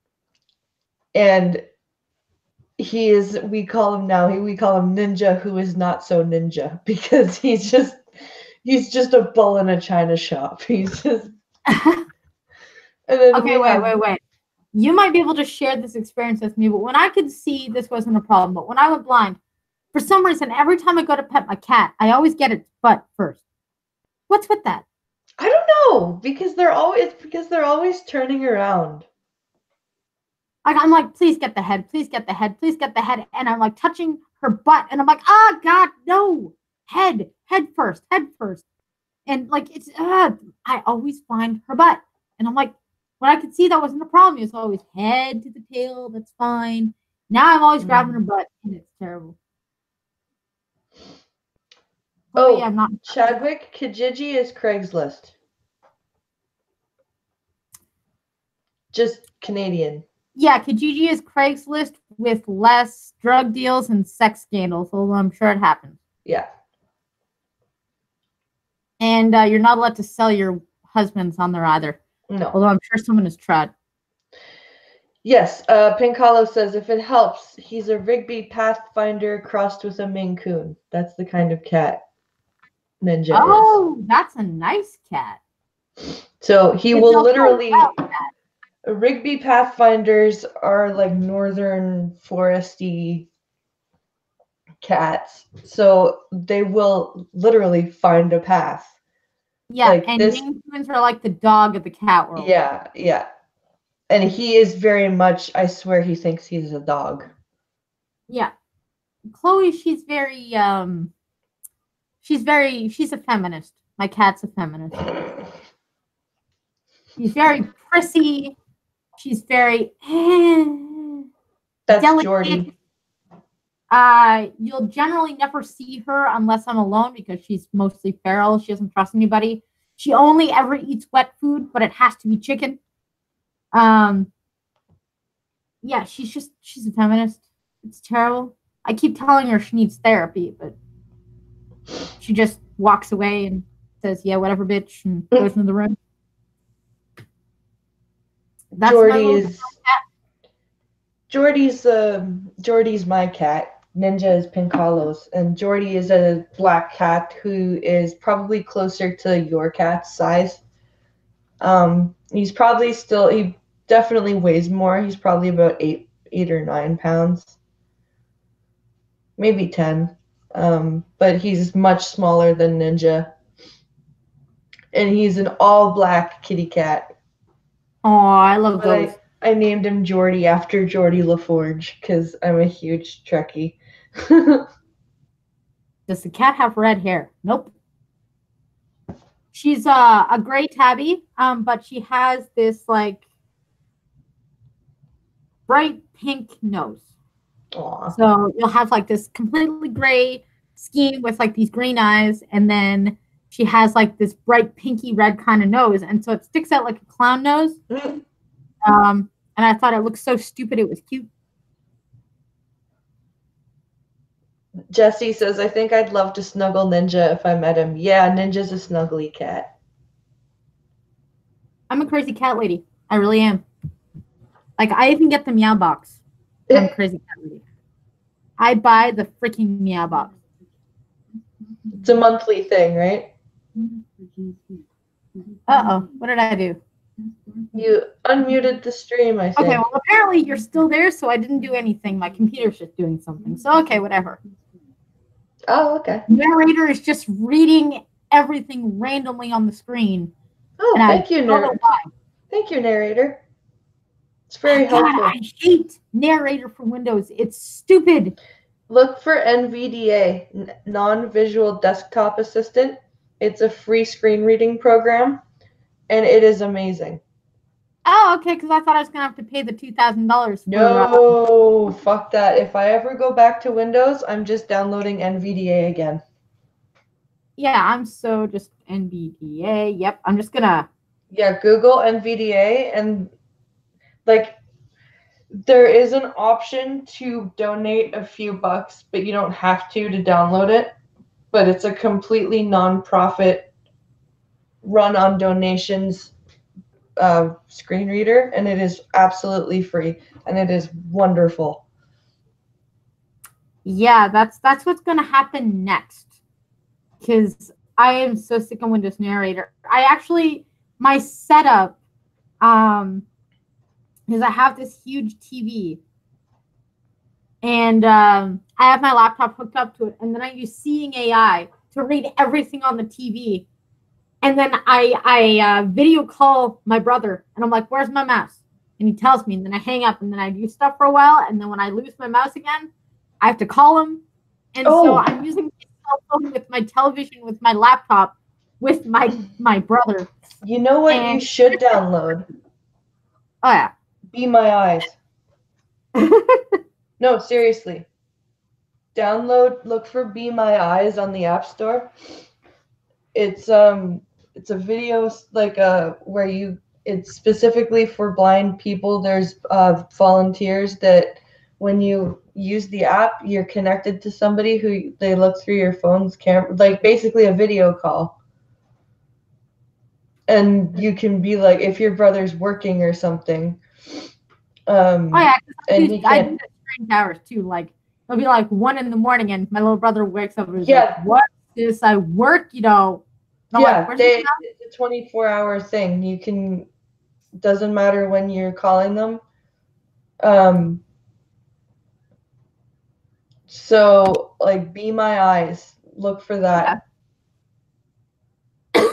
we call him Ninja, who is not so ninja, because he's just a bull in a china shop. He's just and then okay, wait. You might be able to share this experience with me, but when I could see, this wasn't a problem. But when I went blind, for some reason, every time I go to pet my cat, I always get its butt first. What's with that? I don't know, because they're always turning around. I'm like, please get the head, please get the head, please get the head. And I'm like touching her butt. And I'm like, oh, God, no. Head first. And like, it's, I always find her butt. And I'm like, When I could see that wasn't a problem, it was always head to the tail. That's fine. Now I'm always grabbing her butt, and it's terrible. Oh, yeah, I'm not. Chadwick, Kijiji is Craigslist. Just Canadian. Yeah, Kijiji is Craigslist with less drug deals and sex scandals, although I'm sure it happens. Yeah. And you're not allowed to sell your husbands on there either. No. Although I'm sure someone has tried. Yes, Pink Hollow says if it helps, he's a Rigby Pathfinder crossed with a Maine Coon. That's the kind of cat Ninja is. That's a nice cat. So he will literally... Rigby Pathfinders are like northern foresty cats. So they will literally find a path. Yeah, like and Maine Coons are like the dog of the cat world. Yeah, yeah. And he is very much, I swear he thinks he's a dog. Yeah. Chloe, she's a feminist. My cat's a feminist. She's very prissy. She's very That's delicate. Jordy. You'll generally never see her unless I'm alone because she's mostly feral. She doesn't trust anybody. She only ever eats wet food, but it has to be chicken. Yeah, she's a feminist. It's terrible. I keep telling her she needs therapy, but she just walks away and says, "Yeah, whatever, bitch," and goes into the room. That's Jordy's my cat. Ninja is Pink Hollow's, and Jordy is a black cat who is probably closer to your cat's size. He's probably he definitely weighs more. He's probably about 8 or 9 pounds, maybe 10. But he's much smaller than Ninja, and he's an all black kitty cat. Oh, I love those. I named him Jordy after Geordie LaForge because I'm a huge Trekkie. Does the cat have red hair? Nope. She's a gray tabby, but she has this like bright pink nose. Aww. So you'll have like this completely gray scheme with like these green eyes, and then she has like this bright pinky red kind of nose, and so it sticks out like a clown nose. And I thought it looked so stupid it was cute. Jesse says, I think I'd love to snuggle Ninja if I met him. Yeah, Ninja's a snuggly cat. I'm a crazy cat lady. I really am. Like, I even get the Meow Box. I'm a crazy cat lady. I buy the freaking Meow Box. It's a monthly thing, right? Uh-oh. What did I do? You unmuted the stream, I think. Okay, well, apparently you're still there, so I didn't do anything. My computer's just doing something. So, okay, whatever. Oh, okay. Narrator is just reading everything randomly on the screen. Oh, thank you, narrator. Thank you, narrator. It's very helpful. God, I hate narrator for Windows. It's stupid. Look for NVDA, Non-Visual Desktop Assistant. It's a free screen reading program, and it is amazing. Oh, okay, because I thought I was going to have to pay the $2,000. No, fuck that. If I ever go back to Windows, I'm just downloading NVDA again. Yeah, I'm so just NVDA. Yep, I'm just going to... Yeah, Google NVDA, and, like, there is an option to donate a few bucks, but you don't have to download it. But it's a completely non-profit, run on donations screen reader, and it is absolutely free, and it is wonderful. Yeah, that's what's going to happen next, because I am so sick of Windows Narrator. My setup, is I have this huge TV, and I have my laptop hooked up to it, and then I use Seeing AI to read everything on the TV. And then I video call my brother, and I'm like, where's my mouse? And he tells me, and then I hang up, and then I do stuff for a while, and then when I lose my mouse again, I have to call him. And so I'm using my cell phone with my television, with my laptop, with my brother. You know what you should download? Oh yeah. Be My Eyes. No, seriously. Look for Be My Eyes on the App Store. It's a video like where it's specifically for blind people. There's volunteers that when you use the app, you're connected to somebody who they look through your phone's camera, like basically a video call. And you can be like, if your brother's working or something. Oh yeah, And I do strange hours too. Like it'll be like 1 a.m. and my little brother wakes up and is like, "What is this? I work, you know." Yeah, it's a 24-hour thing. You can, doesn't matter when you're calling them. So like Be My Eyes, look for that. Yeah.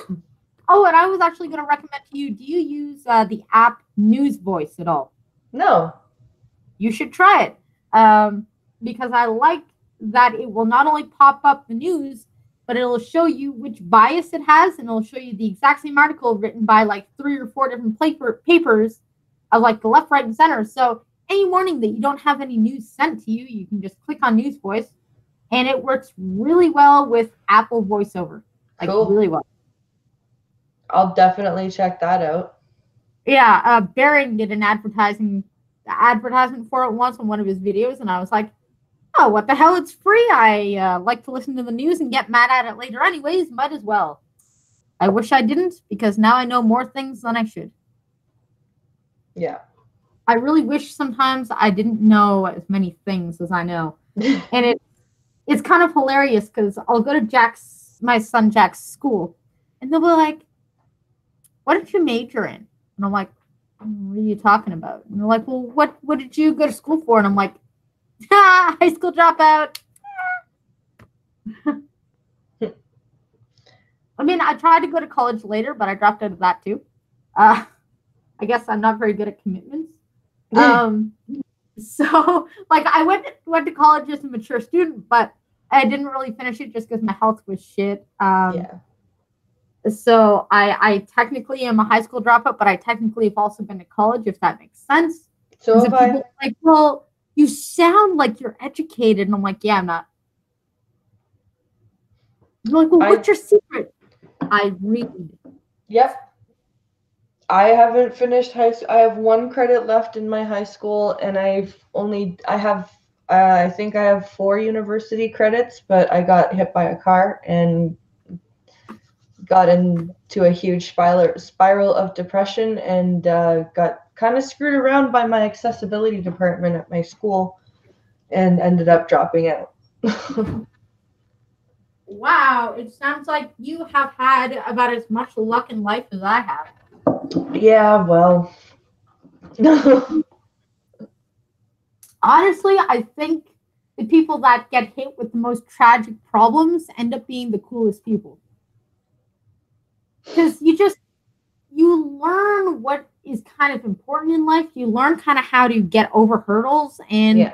Oh, and I was actually going to recommend to you, do you use the app News Voice at all? No. You should try it. Because I like that it will not only pop up the news, but it'll show you which bias it has, and it'll show you the exact same article written by like 3 or 4 different papers of like the left, right, and center. So any morning that you don't have any news sent to you, you can just click on News Voice, and it works really well with Apple VoiceOver. Like cool. Really well. I'll definitely check that out. Yeah, Barron did an advertisement for it once on one of his videos, and I was like, oh, what the hell? It's free. I like to listen to the news and get mad at it later anyways. Might as well. I wish I didn't, because now I know more things than I should. Yeah. I really wish sometimes I didn't know as many things as I know. And it's kind of hilarious because I'll go to my son Jack's school, and they'll be like, what did you major in? And I'm like, what are you talking about? And they're like, well, what did you go to school for? And I'm like, high school dropout. I mean, I tried to go to college later, but I dropped out of that too. I guess I'm not very good at commitments. So, like, I went to college as a mature student, but I didn't really finish it just because my health was shit. Yeah. So I technically am a high school dropout, but I technically have also been to college, if that makes sense. So people are like, well, you sound like you're educated. And I'm like, yeah, I'm not. They're like, well, what's your secret? I read. Yep. I haven't finished high school. I have 1 credit left in my high school, and I think I have 4 university credits, but I got hit by a car and got into a huge spiral of depression, and got kind of screwed around by my accessibility department at my school and ended up dropping out. Wow, it sounds like you have had about as much luck in life as I have. Yeah, well. Honestly, I think the people that get hit with the most tragic problems end up being the coolest people. Because you learn what is kind of important in life. You learn kind of how to get over hurdles, and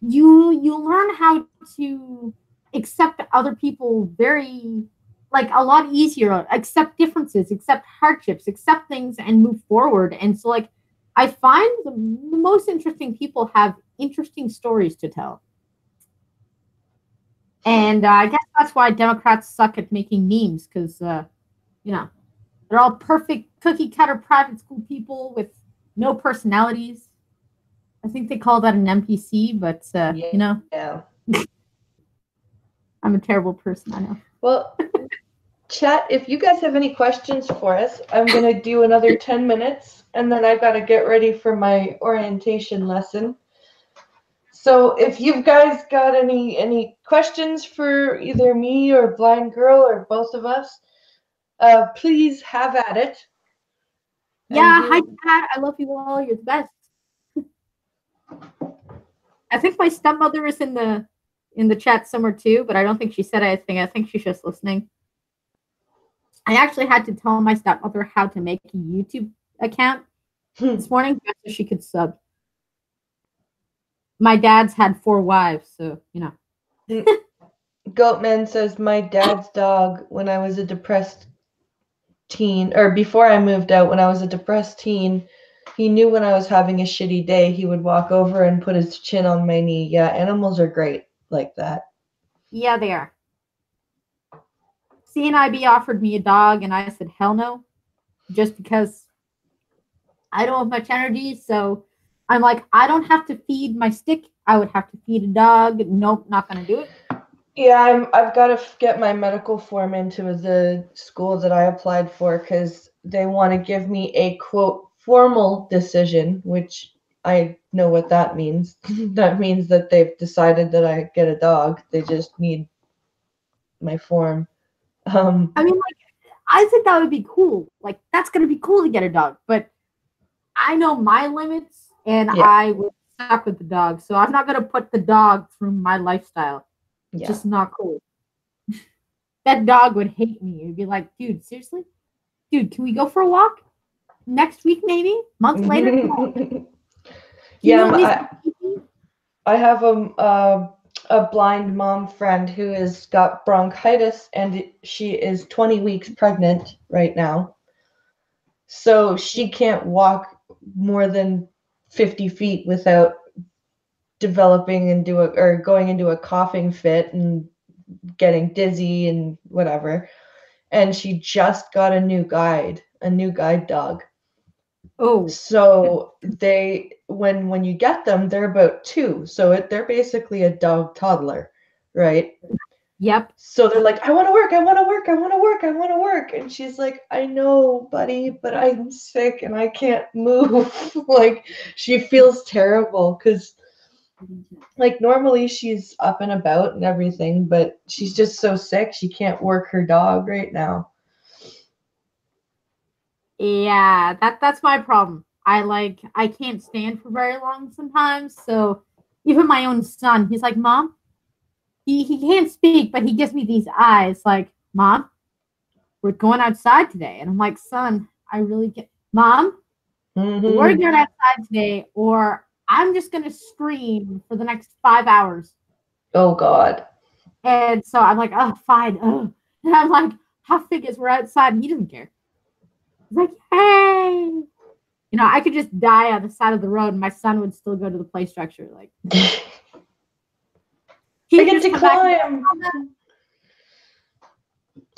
you learn how to accept other people very, like, a lot easier, accept differences, accept hardships, accept things, and move forward. And so, like, I find the most interesting people have interesting stories to tell. And I guess that's why Democrats suck at making memes, because, they're all perfect cookie-cutter private school people with no personalities. I think they call that an NPC, but, Yeah. I'm a terrible person, I know. Well, chat, if you guys have any questions for us, I'm going to do another 10 minutes, and then I've got to get ready for my orientation lesson. So if you guys got any questions for either me or Blind Girl or both of us, please have at it. Yeah, hi, Pat. I love you all. You're the best. I think my stepmother is in the chat somewhere too, but I don't think she said anything. I think she's just listening. I actually had to tell my stepmother how to make a YouTube account this morning so she could sub. My dad's had 4 wives, so, Goatman says, my dad's dog, when I was a depressed teen, or before I moved out, when I was a depressed teen, he knew when I was having a shitty day, he would walk over and put his chin on my knee. Yeah, animals are great like that. Yeah, they are. CNIB offered me a dog, and I said, hell no, just because I don't have much energy. So I'm like, I don't have to feed my stick. I would have to feed a dog. Nope, not going to do it. Yeah, I've got to get my medical form into the school that I applied for because they want to give me a, quote, formal decision, which I know what that means. That means that they've decided that I get a dog. They just need my form. I mean, like, I think that would be cool. Like, that's going to be cool to get a dog. But I know my limits, and Yeah. I would stuck with the dog. So I'm not going to put the dog through my lifestyle. Yeah. Just not cool. That dog would hate me. It'd be like, dude, seriously? Dude, can we go for a walk? Next week, maybe? Month later? Yeah, I have a blind mom friend who has got bronchitis, and she is 20 weeks pregnant right now. So she can't walk more than 50 feet without developing into or going into a coughing fit and getting dizzy and whatever. And she just got a new guide dog. Oh. So they when you get them, they're about 2. So they're basically a dog toddler, right? Yep. So they're like, I want to work, I want to work, I want to work, I want to work. And she's like, I know, buddy, but I'm sick and I can't move. Like, she feels terrible because, like, normally she's up and about and everything, but she's just so sick she can't work her dog right now. Yeah, that's my problem. I can't stand for very long sometimes. So even my own son, he's like, Mom, he can't speak, but he gives me these eyes like, Mom, we're going outside today. And I'm like, son, I really get Mom, we're going outside today, or I'm just gonna scream for the next 5 hours. Oh God. And so I'm like, oh, fine. Oh. And I'm like, how big is we're outside? And he doesn't care. He's like, hey. You know, I could just die on the side of the road and my son would still go to the play structure. Like, I get to climb.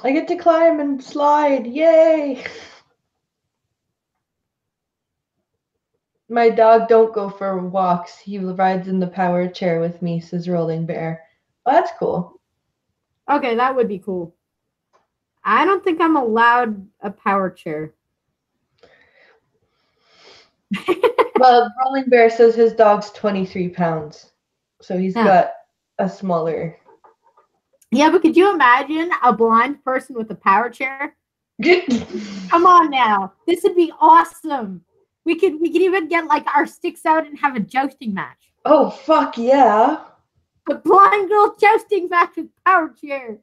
I get to climb and slide. Yay. My dog don't go for walks. He rides in the power chair with me, says Rolling Bear. Oh, that's cool. Okay, that would be cool. I don't think I'm allowed a power chair. Well, Rolling Bear says his dog's 23 pounds. So he's got a smaller. Yeah, but could you imagine a blind person with a power chair? Come on now. This would be awesome. We could even get like our sticks out and have a jousting match. Oh, fuck yeah. A blind girl jousting match with power chair.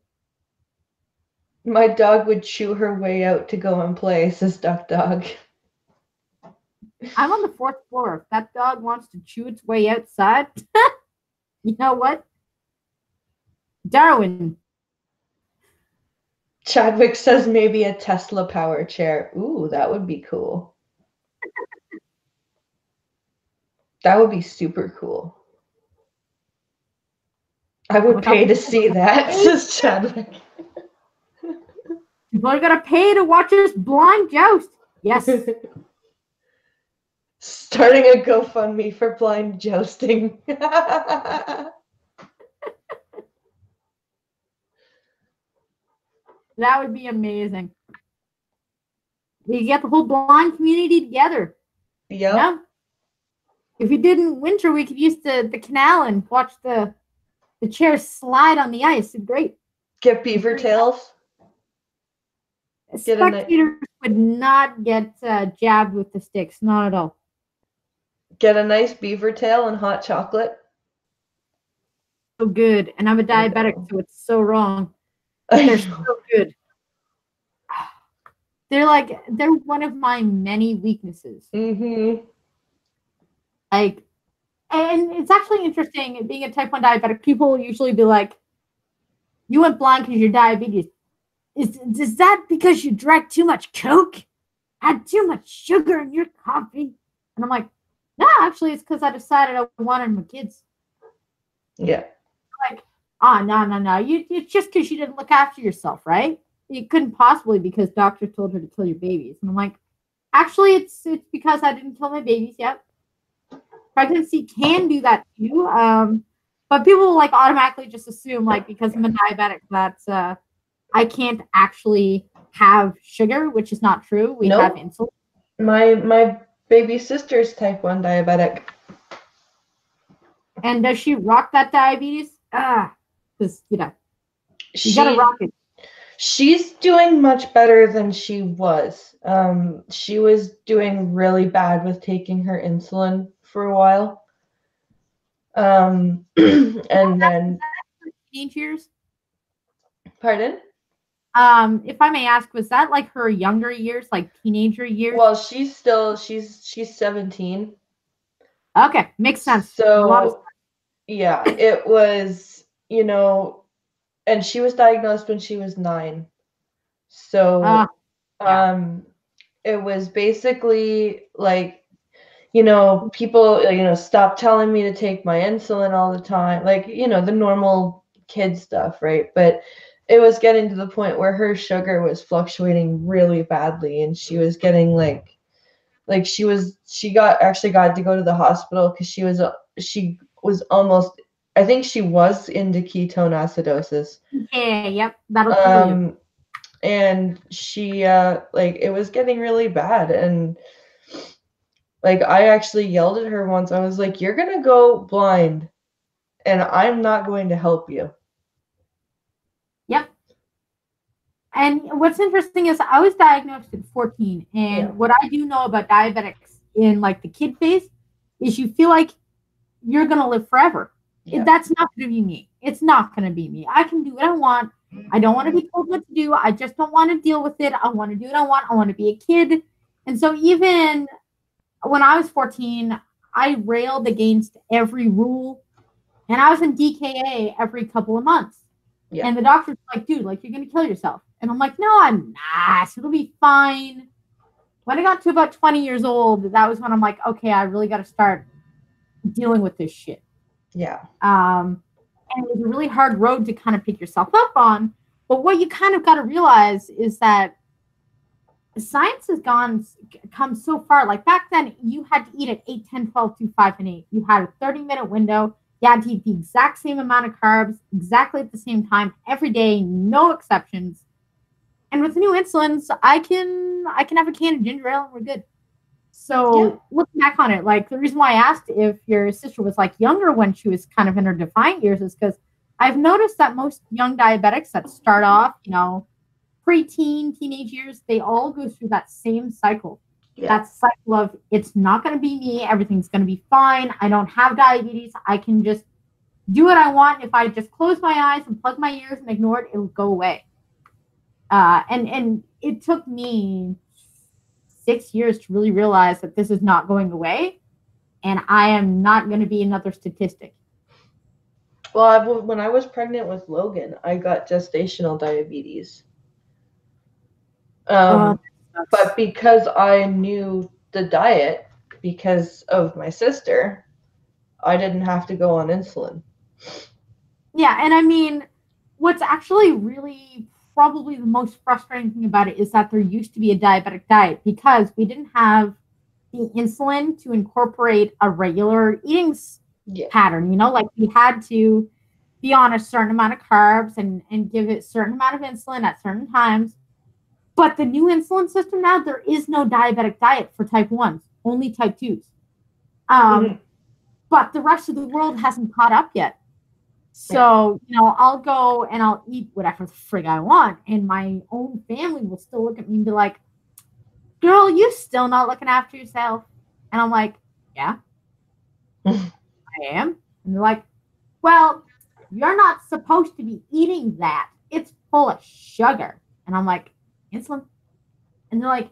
My dog would chew her way out to go and play, says Duck Dog. I'm on the 4th floor. If that dog wants to chew its way outside, you know what? Darwin. Chadwick says maybe a Tesla power chair. Ooh, that would be cool. That would be super cool. I would pay to see that, says Chadwick. People are going to pay to watch us blind joust. Yes. Starting a GoFundMe for blind jousting. That would be amazing. We get the whole blind community together. Yep. You know? If we did in winter, we could use the canal and watch the chairs slide on the ice. It's great. Get beaver tails. Spectators would not get jabbed with the sticks. Not at all. Get a nice beaver tail and hot chocolate. So good. And I'm a diabetic, so it's so wrong. But they're so good. They're one of my many weaknesses. Mm-hmm. Like, and it's actually interesting being a type 1 diabetic. People will usually be like, you went blind because you're diabetes. Is that because you drank too much Coke? Had too much sugar in your coffee? And I'm like, no, actually, it's because I decided I wanted my kids. Yeah. Like, oh, no. It's just because you didn't look after yourself, right? It couldn't possibly because doctor told her to kill your babies. And I'm like, actually, it's because I didn't kill my babies yet. Pregnancy can do that too. But people like automatically just assume like because I'm a diabetic that I can't actually have sugar, which is not true. We have insulin. My baby sister's type 1 diabetic. And does she rock that diabetes? Because you gotta rock it. She's doing much better than she was. She was doing really bad with taking her insulin for a while. And then teenage years. Pardon? If I may ask, was that like her younger years, like teenager years? Well, she's 17. Okay, makes sense. So yeah, it was, and she was diagnosed when she was 9. So it was basically like, people, stop telling me to take my insulin all the time, like, the normal kid stuff, right? But it was getting to the point where her sugar was fluctuating really badly, and she was getting like she got to go to the hospital because she was almost, I think she was into ketone acidosis. Yeah, yep, that'll kill you. And she it was getting really bad, and like I actually yelled at her once. I was like, "You're gonna go blind, and I'm not going to help you." Yep. And what's interesting is I was diagnosed at 14, and what I do know about diabetics in like the kid phase is you feel like you're gonna live forever. Yeah. That's not gonna be me. It's not gonna be me. I can do what I want. I don't want to be told what to do. I just don't want to deal with it. I want to do what I want. I want to be a kid. And so even when I was 14, I railed against every rule, and I was in DKA every couple of months. Yeah. And the doctor's like, dude, like, you're going to kill yourself. And I'm like, no, I'm not. It'll be fine. When I got to about 20 years old, that was when I'm like, okay, I really got to start dealing with this shit. Yeah. And it was a really hard road to kind of pick yourself up on. But what you kind of got to realize is that science has come so far. Like back then, you had to eat at 8, 10, 12, 2, 5, and 8. You had a 30-minute window. You had to eat the exact same amount of carbs, exactly at the same time, every day, no exceptions. And with the new insulins, I can have a can of ginger ale and we're good. So looking back on it, like the reason why I asked if your sister was like younger when she was kind of in her defiant years is because I've noticed that most young diabetics that start off, preteen, teenage years, they all go through that same cycle. Yeah. That cycle of it's not going to be me. Everything's going to be fine. I don't have diabetes. I can just do what I want. If I just close my eyes and plug my ears and ignore it, it'll go away. And it took me 6 years to really realize that this is not going away, and I am not going to be another statistic. Well, when I was pregnant with Logan, I got gestational diabetes. But because I knew the diet, because of my sister, I didn't have to go on insulin. Yeah, and I mean, what's actually really probably the most frustrating thing about it is that there used to be a diabetic diet because we didn't have the insulin to incorporate a regular eating pattern. Like we had to be on a certain amount of carbs and give it a certain amount of insulin at certain times. But the new insulin system now, there is no diabetic diet for type 1s, only type 2s. But the rest of the world hasn't caught up yet. So, I'll go and I'll eat whatever the frig I want. And my own family will still look at me and be like, girl, you still not looking after yourself? And I'm like, yeah, I am. And they're like, well, you're not supposed to be eating that. It's full of sugar. And I'm like, insulin? And they're like,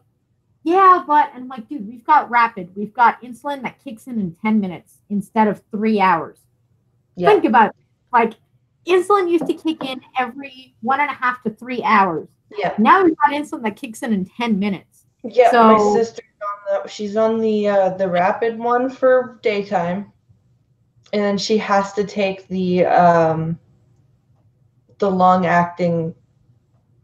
yeah, but, and I'm like, dude, we've got rapid. We've got insulin that kicks in 10 minutes instead of 3 hours. Yeah. Think about it. Like, insulin used to kick in every 1.5 to 3 hours. Yeah. Now we've got insulin that kicks in 10 minutes. Yeah, so, my sister's on she's on the rapid one for daytime, and then she has to take the long acting.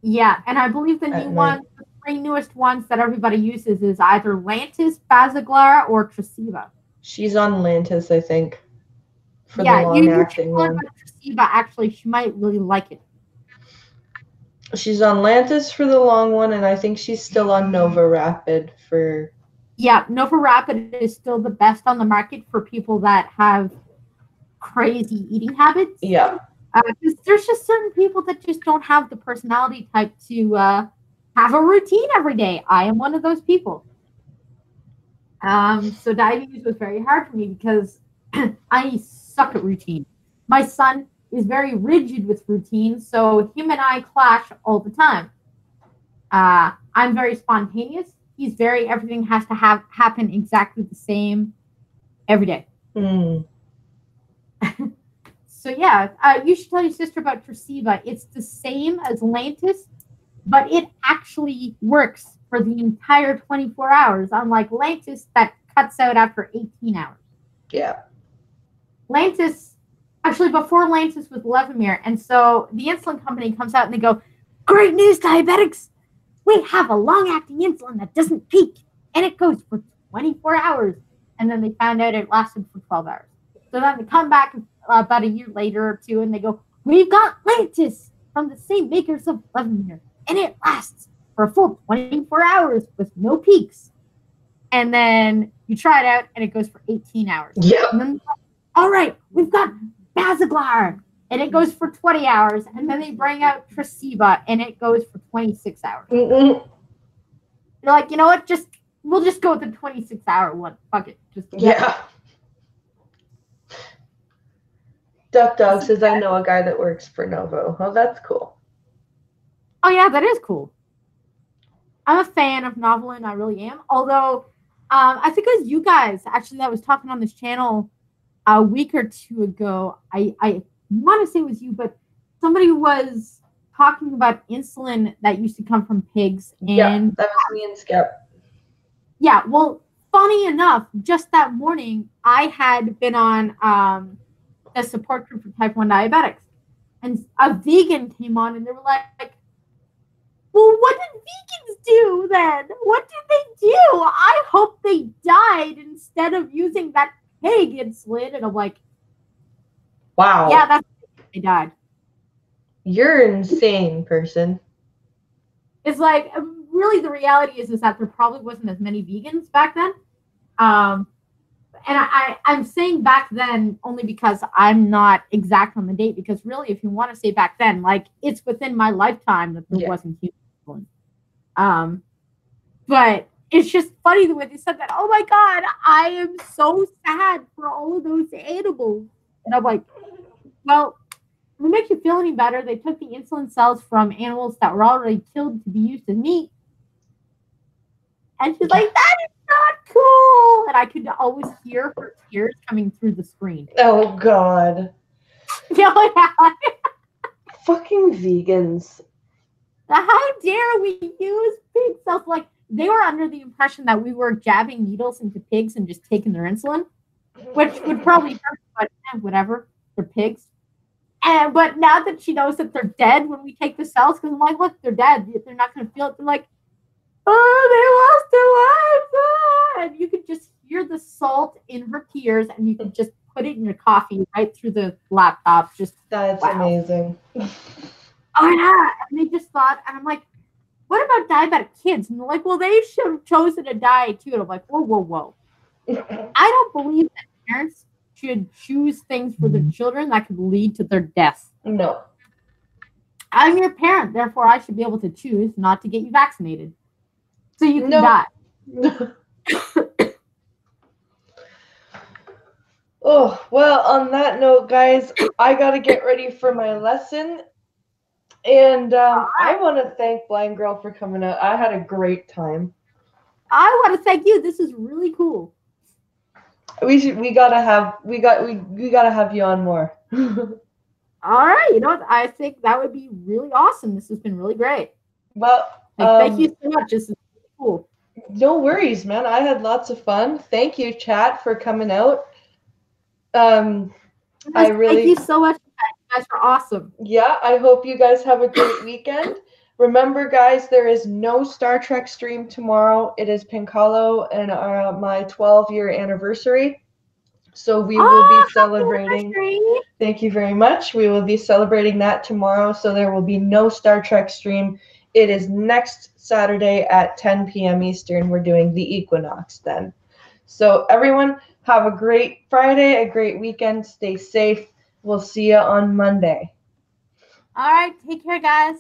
Yeah, and I believe the the three newest ones that everybody uses is either Lantus, Basaglar, or Tresiba. She's on Lantus, I think, for the long acting one. Tresiba, actually, she might really like it. She's on Lantus for the long one, and I think she's still on Nova Rapid for. Yeah, Nova Rapid is still the best on the market for people that have crazy eating habits. Yeah. Because there's just certain people that just don't have the personality type to have a routine every day. I am one of those people. So diabetes was very hard for me because I suck at routine. My son is very rigid with routine, so him and I clash all the time. I'm very spontaneous. He's very, everything has to happen exactly the same every day. Mm. So yeah, you should tell your sister about Tresiba. It's the same as Lantus, but it actually works for the entire 24 hours, unlike Lantus that cuts out after 18 hours. Yeah. Lantus, actually before Lantus was Levemir, and so the insulin company comes out and they go, "Great news, diabetics! We have a long-acting insulin that doesn't peak, and it goes for 24 hours." And then they found out it lasted for 12 hours. So then they come back about a year later or two, and they go, "We've got Lantus from the same makers of Levemir, and it lasts for a full 24 hours with no peaks." And then you try it out, and it goes for 18 hours. Yeah. And then, all right, we've got Basaglar, and it goes for 20 hours. And then they bring out Tresiba, and it goes for 26 hours. Mm-mm. They're like, you know what? We'll just go with the 26-hour one. Fuck it. Yeah. Duck Dog says, "I know a guy that works for Novo." Oh, that's cool. Oh, yeah, that is cool. I'm a fan of Novolin. I really am. Although, I think it was you guys, actually, that was talking on this channel a week or two ago. I want to say it was you, but somebody was talking about insulin that used to come from pigs. And yeah, that was me and Skip. Yeah, well, funny enough, just that morning, I had been on a support group for type 1 diabetics. And a vegan came on, and they were like, "Well, what did vegans do then? What did they do? I hope they died instead of using that pig insulin." And I'm like, wow. Yeah, that's they died. You're insane, person. It's like, really, the reality is that there probably wasn't as many vegans back then. And I'm saying back then only because I'm not exact on the date, because really, if you want to say back then, like, it's within my lifetime that there wasn't human insulin. But it's just funny the way they said that. Oh my God, I am so sad for all of those animals. And I'm like, well, if it makes you feel any better, they took the insulin cells from animals that were already killed to be used as meat. And she's like, "That is not cool." And I could always hear her tears coming through the screen. Oh, God. Yeah. Fucking vegans. How dare we use pig cells? Like, they were under the impression that we were jabbing needles into pigs and just taking their insulin, which would probably hurt, but whatever. They're pigs. But now that she knows that they're dead when we take the cells, because I'm like, look, they're dead. They're not going to feel it. They're like, "Oh, they lost their lives." And you could just hear the salt in her tears, and you could just put it in your coffee right through the laptop. Just That's amazing. Oh, yeah. And they just thought, and I'm like, "What about diabetic kids?" And they're like, "Well, they should have chosen to die too." And I'm like, whoa. I don't believe that parents should choose things for their children that could lead to their death. No. I'm your parent, therefore I should be able to choose not to get you vaccinated, so you can die. Oh, well, on that note, guys, I got to get ready for my lesson. And I want to thank Blind Girl for coming out. I had a great time. I want to thank you. This is really cool. We gotta have you on more. All right, you know what? I think that would be really awesome. This has been really great. Well, thank you so much. This is really cool. No worries, man. I had lots of fun. Thank you, chat, for coming out. I Thank you really, so much. You guys are awesome. yeah, I hope you guys have a great weekend. Remember, guys, there is no Star Trek stream tomorrow. It is Pinkalo and my 12-year anniversary. So we will be Oh, happy celebrating. anniversary. Thank you very much. We will be celebrating that tomorrow. So there will be no Star Trek stream. It is next Saturday at 10 p.m. Eastern. We're doing the equinox then. So everyone, have a great Friday, a great weekend. Stay safe. We'll see you on Monday. All right. Take care, guys.